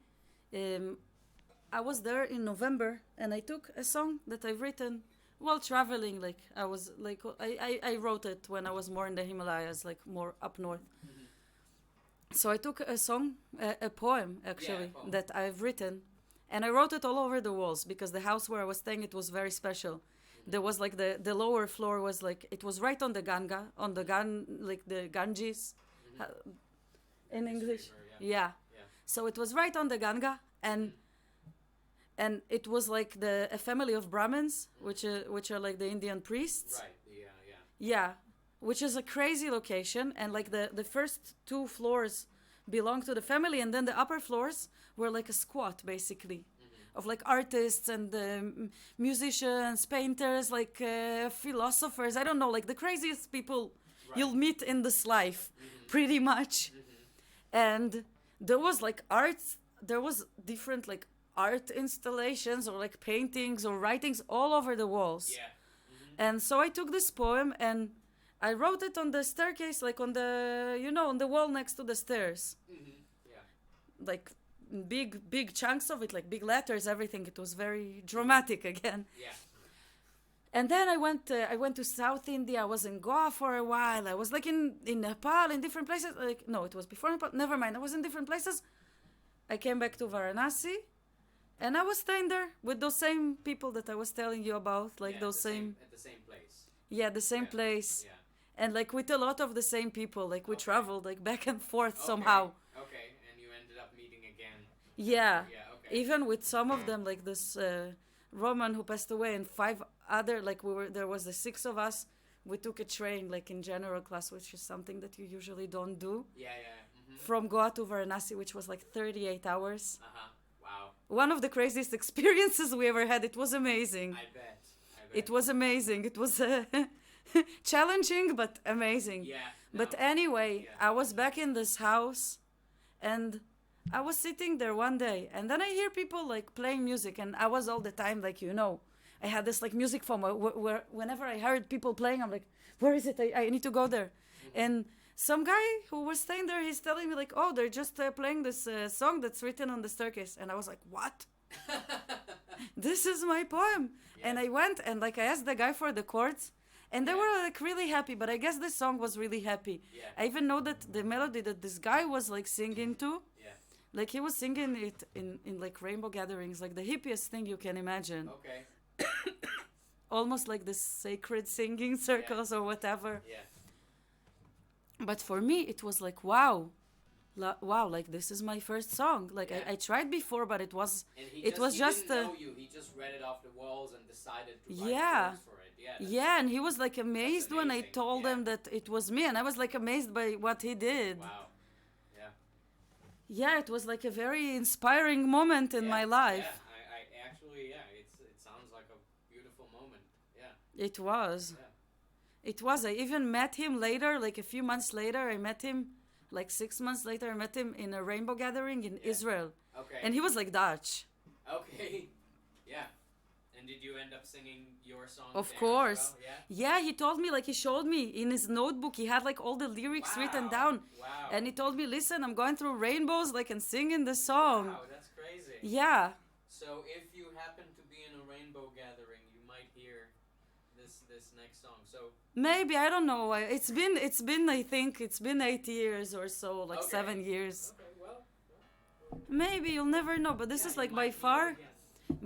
I was there in November, and I took a song that I've written Well, traveling, like I was like I wrote it when I was more in the Himalayas, like more up north. Mm-hmm. So I took a song, a poem actually, poem. that I've written, and I wrote it all over the walls because the house where I was staying, it was very special. Mm-hmm. There was like the lower floor was like, it was right on the Ganga, on the like the Ganges, Mm-hmm. in English. River, Yeah. Yeah. So it was right on the Ganga, and it was like a family of Brahmins, which are like the Indian priests. Right. Yeah. Yeah, which is a crazy location, and like the first two floors belong to the family, and then the upper floors were like a squat basically Mm-hmm. of like artists and musicians, painters, like philosophers. I don't know, like the craziest people Right. you'll meet in this life, Mm-hmm. pretty much. Mm-hmm. And there was like arts, there was different like art installations or like paintings or writings all over the walls. Yeah. Mm-hmm. And so I took this poem and I wrote it on the staircase, like on the, on the wall next to the stairs. Mm-hmm. Yeah. Like big chunks of it, like big letters, everything. It was very dramatic again. Yeah. And then I went to South India. I was in Goa for a while. I was like in Nepal, in different places. Like, no, it was before Nepal. Never mind. I was in different places. I came back to Varanasi, and I was staying there with those same people that I was telling you about, like Yeah, those same at the same place. yeah, the same Yeah. place. Yeah. And like with a lot of the same people, like we Okay. traveled like back and forth Okay. somehow. Okay, and you ended up meeting again. Yeah. Yeah. Okay. Even with some of them, like this Roman who passed away, and 5 other, like there was the 6 of us. We took a train, like in general class, which is something that you usually don't do, Yeah. Mm-hmm. from Goa to Varanasi, which was like 38 hours. Uh-huh. Wow. One of the craziest experiences we ever had. It was amazing. I bet. It was amazing. It was challenging, but amazing. Yeah. But no. anyway, Yeah. I was back in this house, and I was sitting there one day, and then I hear people like playing music, and I was all the time like, I had this like music phone where whenever I heard people playing, I'm like, where is it? I need to go there. Mm-hmm. And some guy who was staying there, he's telling me like, oh, they're just playing this song that's written on the staircase. And I was like, what? This is my poem. Yeah. And I went and like I asked the guy for the chords, and they Yeah. were like really happy, but I guess this song was really happy. Yeah. I even know that the melody that this guy was like singing to, Yeah. like he was singing it in like rainbow gatherings, like the hippiest thing you can imagine. Okay. Almost like the sacred singing circles or whatever. Yeah. But for me, it was like, wow, like this is my first song. Like Yeah. I tried before, but it was, And he it was he just didn't know you. He just read it off the walls and decided to write Yeah. words for it. Yeah. that's- yeah, and he was like amazed when I amazing, told yeah. him that it was me, and I was like amazed by what he did. Wow. Yeah. Yeah, it was like a very inspiring moment in my life. Yeah. I actually, yeah, it sounds like a beautiful moment. Yeah. It was. Yeah. It was. I even met him later, like a few months later. I met him, like 6 months later. I met him in a rainbow gathering in Israel, Okay. and he was like Dutch. Okay. Yeah. And did you end up singing your song? Of there as course. well? Yeah. Yeah, he told me, like he showed me in his notebook. He had like all the lyrics written Wow. down, Wow. and he told me, "Listen, I'm going through rainbows, like and singing the song." Wow, that's crazy. Yeah. So if you happen to be in a rainbow gathering, you might hear this next song. So Maybe, I don't know. It's been I think it's been 8 years or so, like Okay. 7 years. okay, well, Maybe you'll never know, but this yeah, is you like might hear it again.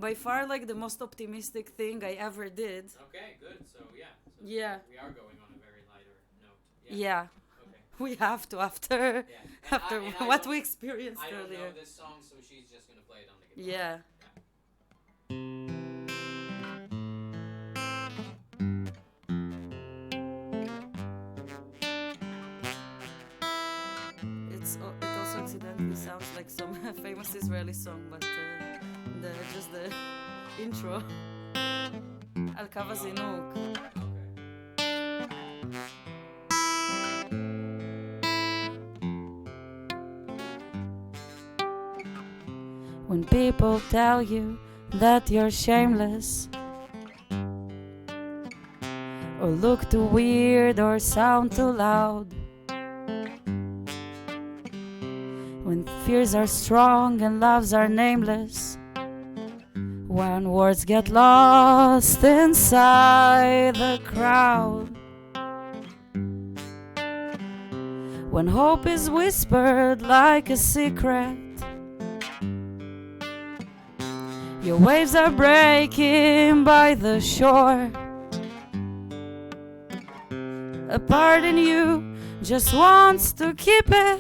by far like the most optimistic thing I ever did. Okay, good. So yeah. So Yeah. We are going on a very lighter note. Yeah, Okay. we have to after Yeah. And after I what don't- we experienced I don't earlier. know this song, so she's just gonna play it on the guitar. Yeah. It also accidentally sounds like some famous Israeli song, but just the intro. Al Kava Zinuk. Okay. When people tell you that you're shameless, or look too weird or sound too loud, when fears are strong and loves are nameless, when words get lost inside the crowd, when hope is whispered like a secret, your waves are breaking by the shore. A part in you just wants to keep it,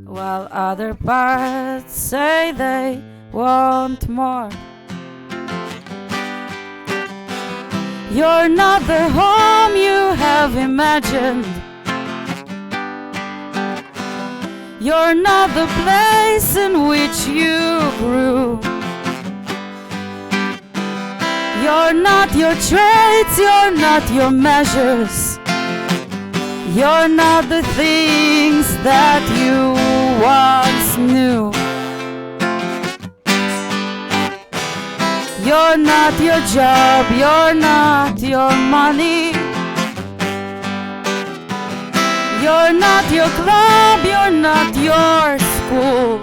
while other parts say they want more. You're not the home you have imagined. You're not the place in which you grew. You're not your traits, you're not your measures. You're not the things that you once knew. You're not your job, you're not your money. You're not your club, you're not your school.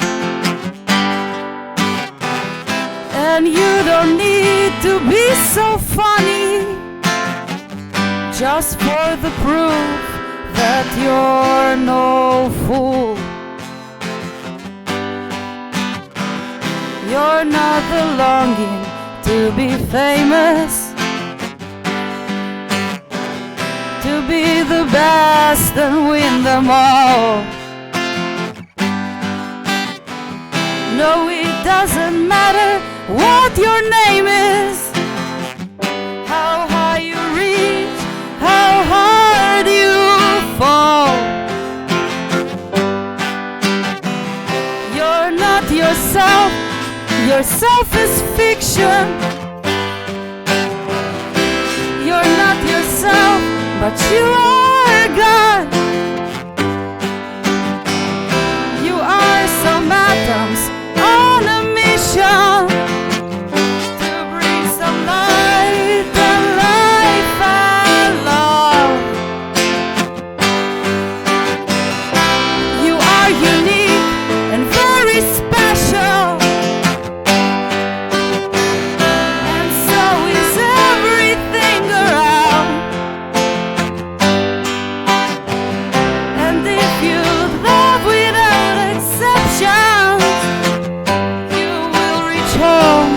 And you don't need to be so funny just for the proof that you're no fool. You're not the longing to be famous, to be the best and win them all. No, it doesn't matter what your name is, how high you reach, how hard you fall. You're not yourself, yourself is fiction. You're not yourself, but you are God. You are some atoms on a mission to bring some light and life and love. You are unique and very special, and so is everything around. And if you love without exceptions, you will reach home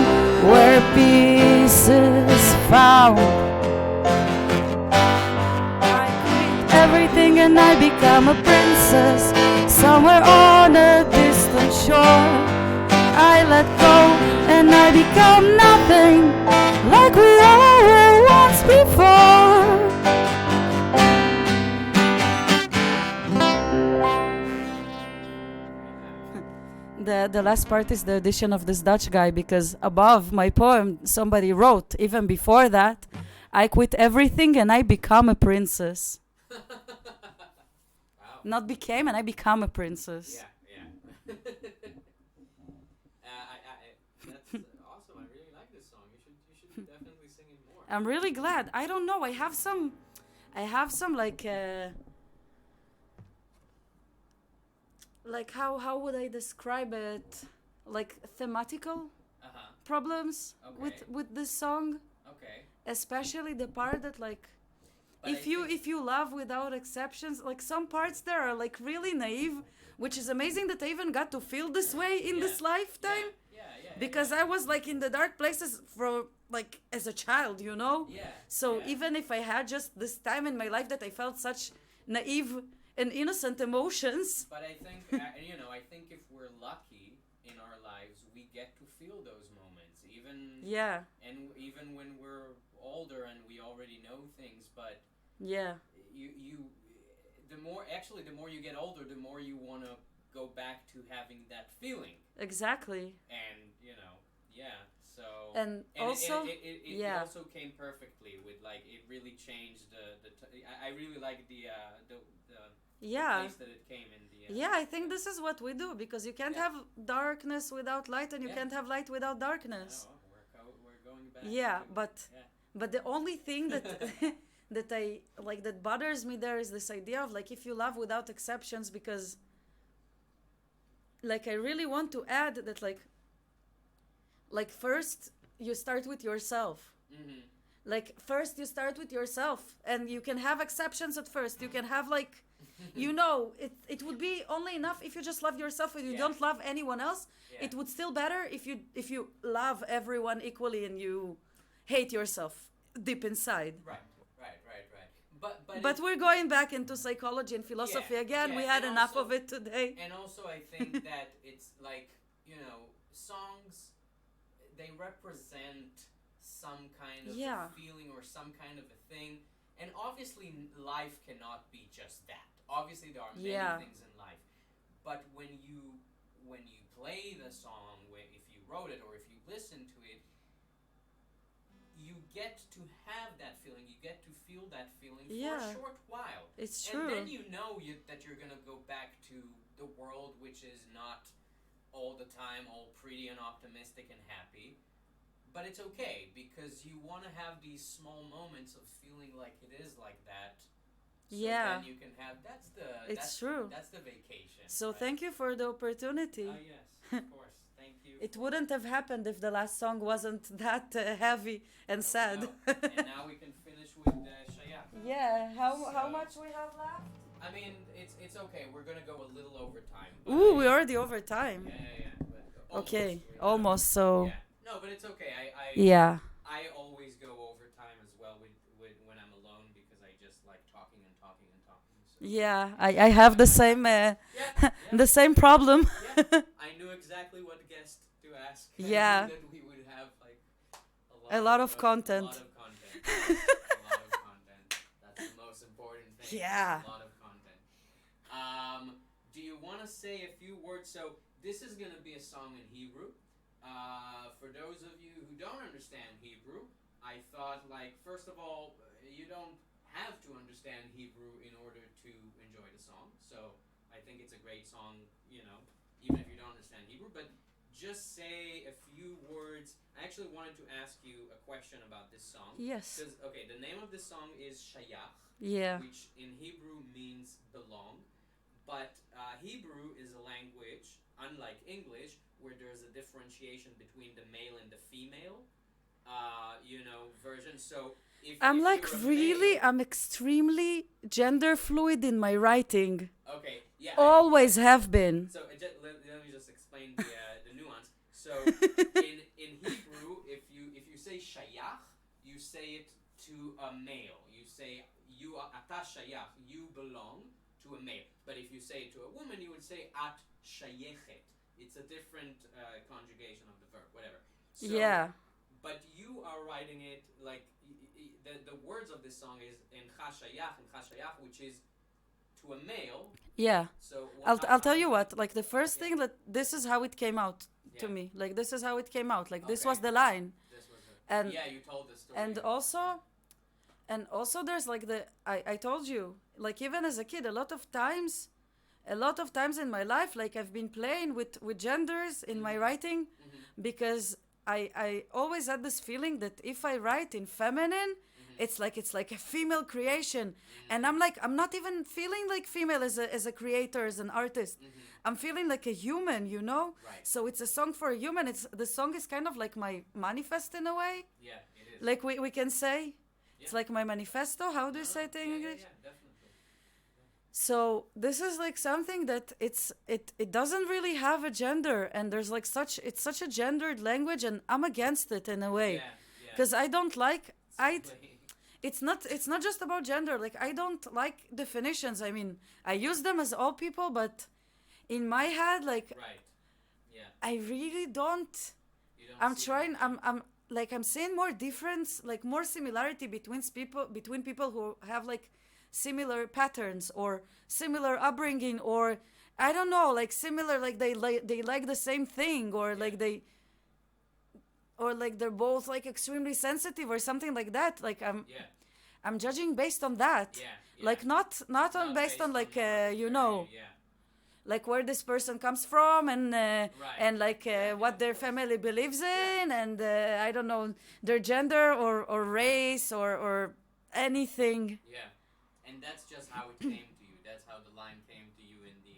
where peace is found. I quit everything and I become a princess somewhere on a distant shore. I let go and I become nothing like we all were once before. The last part is the addition of this Dutch guy, because above my poem somebody wrote, even before that, I quit everything and I become a princess. Wow. Not became, and I become a princess. Yeah. That's awesome. I really like this song. You should definitely sing it more. I'm really glad. I don't know. I have some like how would I describe it? Like thematical problems Okay. with this song, Okay. especially the part that like But if you love without exceptions, like some parts there are like really naive, which is amazing that I even got to feel this way in this lifetime. Because I was like in the dark places for like as a child, you know? Yeah. So even if I had just this time in my life that I felt such naive and innocent emotions. But I think, I think if we're lucky in our lives, we get to feel those moments, even even when we're older and we already know things. But the more you get older, the more you want to go back to having that feeling. Exactly. And so and also it also came perfectly with like it really changed I really like the place that it came in the I think this is what we do, because you can't have darkness without light, and you can't have light without darkness. We're going back but the only thing that that I like that bothers me there is this idea of like if you love without exceptions, because like I really want to add that like first you start with yourself. Mm-hmm. Like first you start with yourself, and you can have exceptions at first. You can have like, you know, it would be only enough if you just love yourself and you don't love anyone else. Yeah. It would still better if you love everyone equally and you hate yourself deep inside. Right. But we're going back into psychology and philosophy again. We had and enough also, of it today. And also, I think that it's like, songs, they represent some kind of a feeling or some kind of a thing. And obviously, life cannot be just that. Obviously, there are many things in life. But when you play the song, if you wrote it or if you listen to it, you get to have that feeling. You get to feel that feeling for a short while. It's true. And then you know that you're going to go back to the world, which is not all the time all pretty and optimistic and happy. But it's okay, because you want to have these small moments of feeling like it is like that. So then you can have, that's the vacation. So right? Thank you for the opportunity. Yes, of course. Thank you. It wouldn't have happened if the last song wasn't that heavy and sad. No. And now we can finish with Shaya. Yeah, how much we have left? I mean, it's okay. We're gonna go a little over time. Ooh, we're already over time. Yeah. But Okay, almost. So. Yeah. No, but it's okay. I always go over time as well with when I'm alone, because I just like talking and talking and talking. So. Yeah, I have the same the same problem. I knew exactly what guest to ask. Yeah. I knew that we would have like a lot of content. A lot of content. That's the most important thing. Yeah. A lot of content. Do you want to say a few words? So this is going to be a song in Hebrew. For those of you who don't understand Hebrew, I thought, like, first of all, you don't have to understand Hebrew in order to enjoy the song. So I think it's a great song, even if you don't understand Hebrew. But just say a few words. I actually wanted to ask you a question about this song. Yes. Because, okay, the name of this song is Shayach, which in Hebrew means belong. But Hebrew is a language, unlike English, where there's a differentiation between the male and the female, version. So I'm extremely gender fluid in my writing. Okay, yeah. Always have been. So let me just explain the nuance. So in Hebrew, if you say shayach, you say it to a male. You say you are ata shayach, you belong to a male. But if you say it to a woman, you would say at shayechet. It's a different conjugation of the verb, whatever. So, but you are writing it like the words of this song is in chashayach, which is to a male. Yeah. So I'll tell you what. Like the first thing that this is how it came out to me. Like this is how it came out. Like this was the line. And you told the story. And also there's like I told you, like even as a kid, a lot of times in my life, like I've been playing with genders in my writing, because I always had this feeling that if I write in feminine, it's like a female creation, and I'm not even feeling like female as a creator, as an artist. I'm feeling like a human, Right. So it's a song for a human. The song is kind of like my manifest in a way. Yeah, it is. Like we can say, it's like my manifesto. How do you say it in English? Yeah, definitely. So this is like something that it doesn't really have a gender, and there's like it's such a gendered language, and I'm against it in a way, because I don't like It's not just about gender. Like I don't like definitions. I mean, I use them as all people, but in my head, like I really don't. I'm trying. I'm seeing more difference, like more similarity between people who have like similar patterns or similar upbringing, or I don't know, like similar, like they like the same thing, or like they're both like extremely sensitive or something like that. Like I'm judging based on that. Like not based on like like where this person comes from, and like what their family believes in, and I don't know, their gender or race or anything. Yeah, and that's just how it came to you. That's how the line came to you in the.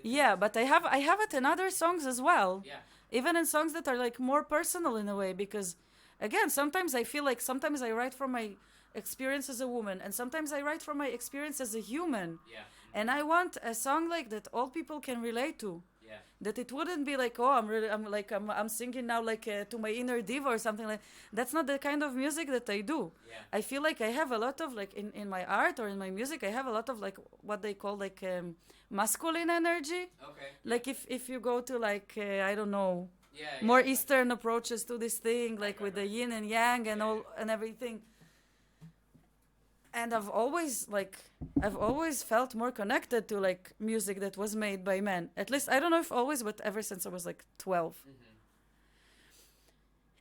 Yeah, but I have it in other songs as well. Yeah. even in songs that are like more personal in a way, because again, sometimes I feel like sometimes I write from my experience as a woman, and sometimes I write from my experience as a human. Yeah. And I want a song like that all people can relate to. Yeah. That it wouldn't be like, oh, I'm singing now like to my inner diva or something like. That's not the kind of music that I do. Yeah. I feel like I have a lot of like in my art or in my music, I have a lot of like what they call like masculine energy. Okay. Like if you go to like I don't know, Yeah. more yeah. Eastern approaches to this thing, like with the right. yin and yang and Yeah, all and everything. And I've always felt more connected to like music that was made by men. At least I don't know if always, but ever since I was like 12.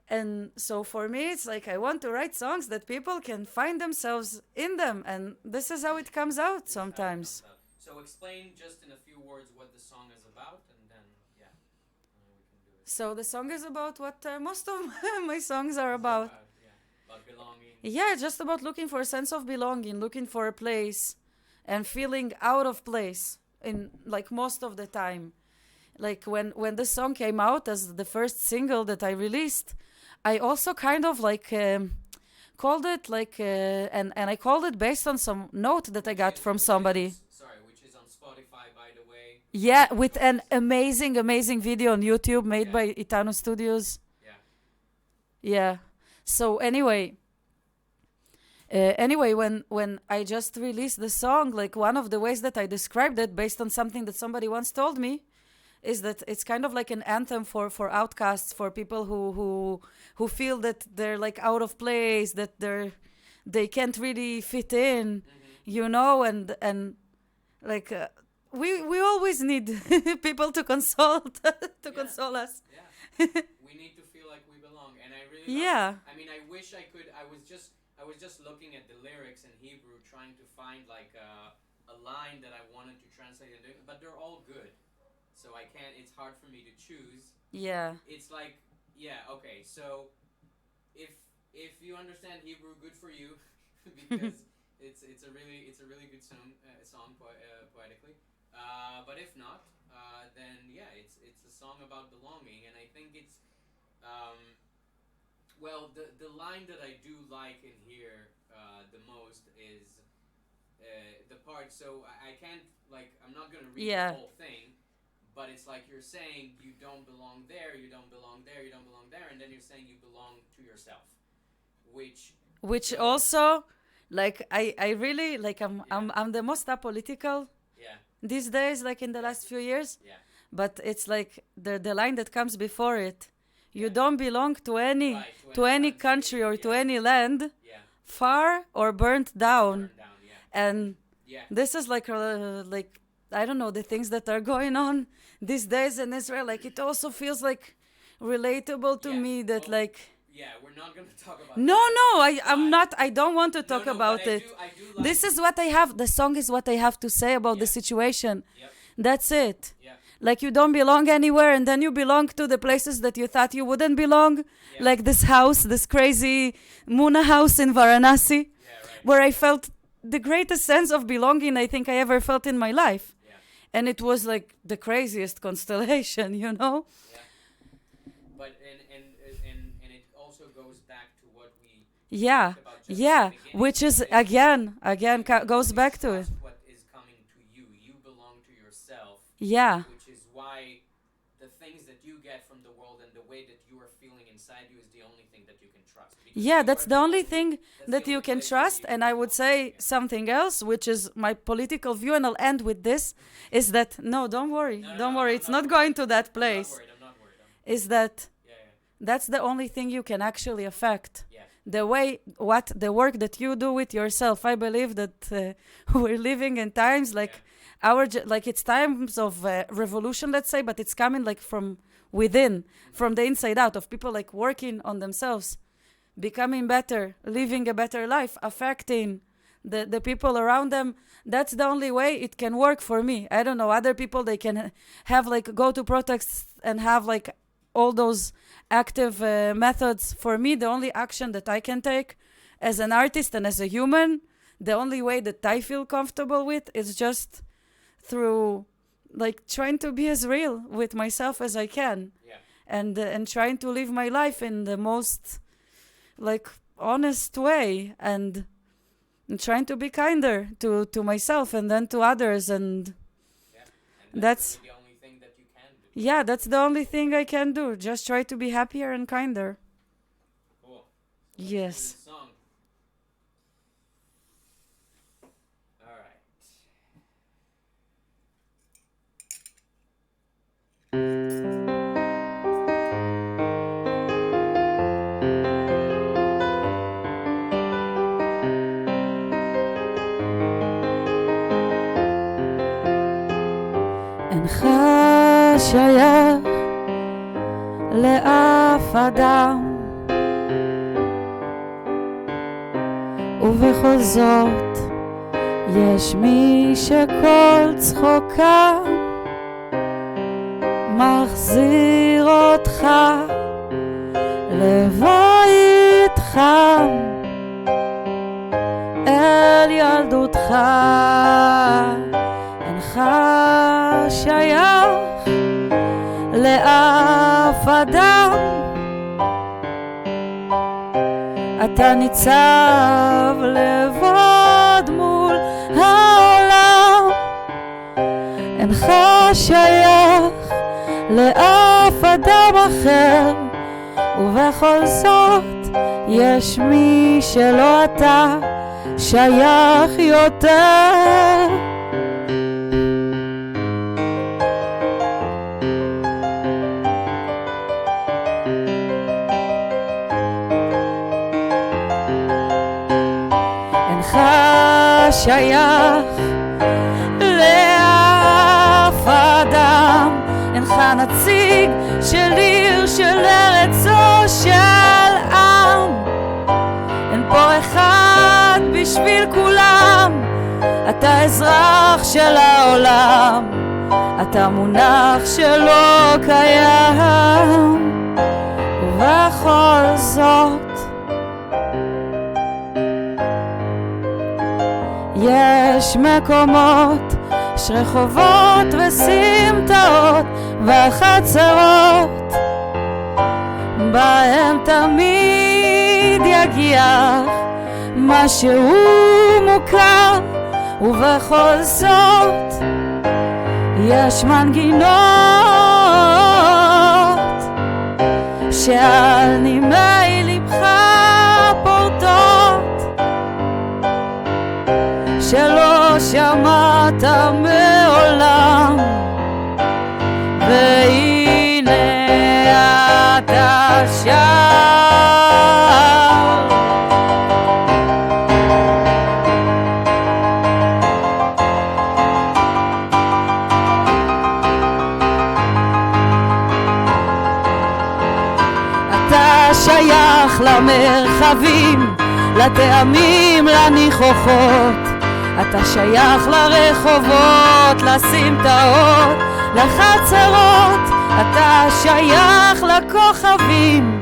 And so for me, it's like I want to write songs that people can find themselves in them, and this is how it comes out sometimes. So explain just in a few words what the song is about, and then we can do it. So the song is about what most of my songs are about. About belonging. Yeah, just about looking for a sense of belonging, looking for a place, and feeling out of place in like most of the time. Like when the song came out as the first single that I released, I also kind of like called it like and I called it based on some note that I got from somebody. Which is on Spotify, by the way. Yeah, with an amazing video on YouTube made by Itano Studios. Yeah. Yeah. So anyway, when I just released the song, like one of the ways that I described it based on something that somebody once told me is that it's kind of like an anthem for outcasts, for people who feel that they're like out of place, that they can't really fit in, you know, and like we always need people to console console us. Yeah. We need to feel like we belong, and I really I mean, I wish I could. I was just looking at the lyrics in Hebrew, trying to find like a line that I wanted to translate into, but they're all good, so I can't. It's hard for me to choose. Yeah. It's like, okay. So if you understand Hebrew, good for you, because it's a really good song poetically. But if not, then it's a song about belonging, and I think it's well, the line that I do like in here the most is the part. So I can't I'm not gonna read the whole thing, but it's like you're saying you don't belong there, you don't belong there, you don't belong there, and then you're saying you belong to yourself, which also like I really like I'm the most apolitical these days, like in the last few years. But it's like the line that comes before it. You don't belong to any country or to any land, far or burnt down. And this is like I don't know, the things that are going on these days in Israel. Like it also feels like relatable to me that like. Yeah, we're not going to talk about No, I'm not. I don't want to talk about it. I do like this is what I have. The song is what I have to say about the situation. Yep. That's it. Yeah. Like you don't belong anywhere, and then you belong to the places that you thought you wouldn't belong. Like this house, this crazy Muna house in Varanasi, where I felt the greatest sense of belonging I think I ever felt in my life. Yeah. And it was like the craziest constellation, you know? Yeah. But and it also goes back to what we Yeah, talked about just at the beginning, which is goes back to it. What is coming to you. You belong to yourself. Yeah. Which is why the things that you get from the world and the way that you are feeling inside you is the only thing that you can trust. Yeah, that's the only thing that you can trust. And I would say something else, which is my political view, and I'll end with this, is that, no, don't worry. Don't worry. It's not going to that place. I'm not worried. Is that that's the only thing you can actually affect. Yeah. The work that you do with yourself. I believe that we're living in times like it's times of revolution, let's say, but it's coming like from within, from the inside out, of people like working on themselves, becoming better, living a better life, affecting the people around them. That's the only way it can work for me. I don't know, other people, they can have like go to protests and have like all those active methods. For me, the only action that I can take as an artist and as a human, the only way that I feel comfortable with is just through like trying to be as real with myself as I can. Yeah. and trying to live my life in the most like honest way, and trying to be kinder to myself and then to others, and that's the only thing that you can do. yeah, that's the only thing I can do. Just try to be happier and kinder. Cool. Yes. Song. All right. אינך שייך לאף אדם, ובכל זאת יש מי שכל צחוקה מחזיר אותך לבית חם אל ילדותך. אינך שייך לאף אדם, אתה ניצב לבד מול העולם. אינך שייך לאף אדם אחר, ובכל זאת יש מי שלא אתה שייך יותר. אינך שייך לאף אדם, אינך נציג של עיר, של ארץ או של עם. אין פה אחד בשביל כולם, אתה אזרח של העולם, אתה מונח שלא קיים. ובכל זאת יש מקומות, יש רחובות וסמטאות וחצרות, בהם תמיד יגיע משהו מוכר. ובכל זאת יש מנגינות שעל נימי לבך פורטות, שלא שמעת מעולם, והנה אתה שר. אתה שייך למרחבים, לטעמים, לניחוחות, אתה שייך לרחובות, לסמטאות, לחצרות, אתה שייך לכוכבים,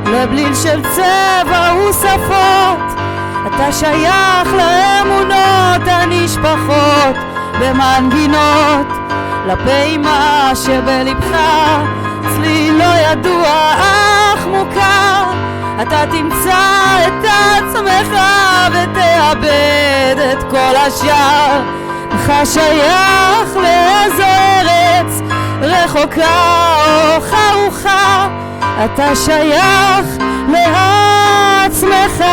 לבליל של צבע ושפות, אתה שייך לאמונות הנשפחות במנגינות, לפעימה שבלבך, צליל לא ידוע אך מוכר. אתה תמצא את עצמך ותאבד את כל השאר. לך שייך לאיזו ארץ רחוקה או חרוכה, אתה שייך לעצמך.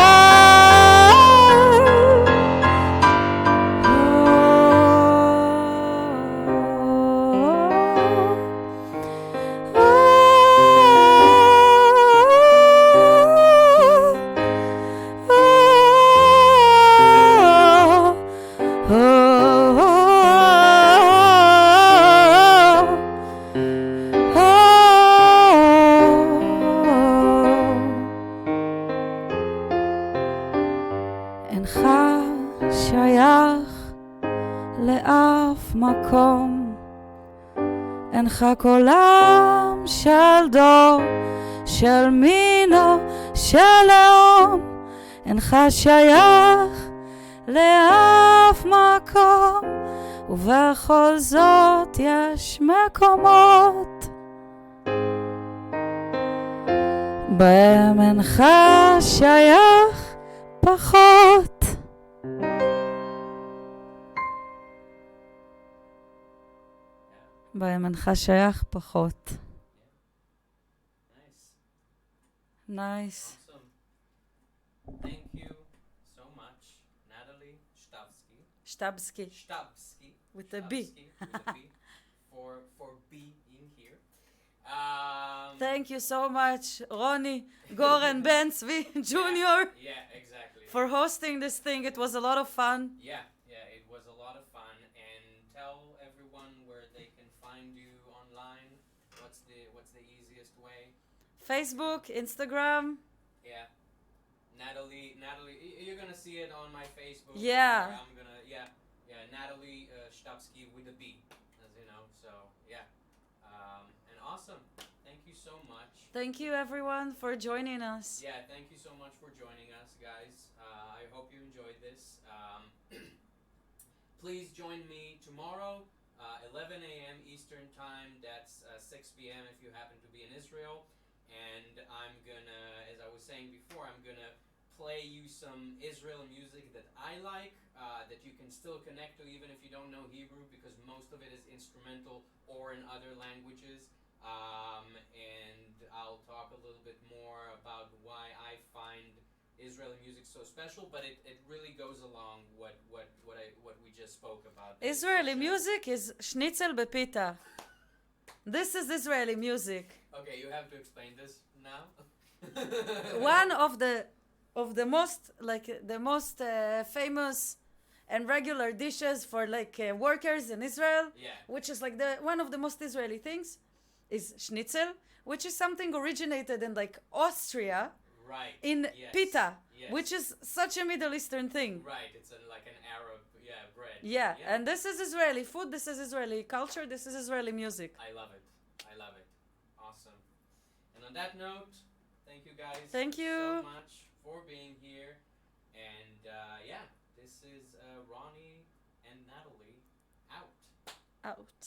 אינך שייך לאף מקום, אינך קולם של דור, של מין או של לאום, אינך שייך לאף מקום, ובכל זאת יש מקומות בהם אינך שייך פחות. בהם אינך שייך פחות. Nice. Awesome. Thank you so much, Natalie Shtabsky. Shtabsky. Shtabsky. With a B. Shtabsky, with a B. For being here. Thank you so much, Roni, Goren, Ben, Zvi, Junior, Yeah, exactly. for hosting this thing. It was a lot of fun. Yeah, it was a lot of fun. And tell everyone where they can find you online. What's the easiest way? Facebook, Instagram. Yeah. Natalie, you're gonna see it on my Facebook. Yeah. I'm gonna, Natalie Shtabsky with a B, as you know. So yeah, and awesome. Thank you so much. Thank you, everyone, for joining us. Yeah, thank you so much for joining us, guys. I hope you enjoyed this. Please join me tomorrow, 11 a.m. Eastern Time. That's 6 p.m. if you happen to be in Israel. And I'm gonna, as I was saying before, I'm gonna play you some Israel music that I like, that you can still connect to even if you don't know Hebrew, because most of it is instrumental or in other languages. And I'll talk a little bit more about why I find Israeli music so special, but it really goes along what we just spoke about. Israeli music is schnitzel bepita. This is Israeli music. Okay, you have to explain this now. One of the most famous and regular dishes for workers in Israel, which is like one of the most Israeli things, is schnitzel, which is something originated in Austria, right? In pita, yes. which is such a Middle Eastern thing. Right, it's like an Arab, bread. Yeah, and this is Israeli food. This is Israeli culture. This is Israeli music. I love it. Awesome. And on that note, thank you guys. Thank you so much for being here. And this is Roni and Natalie out.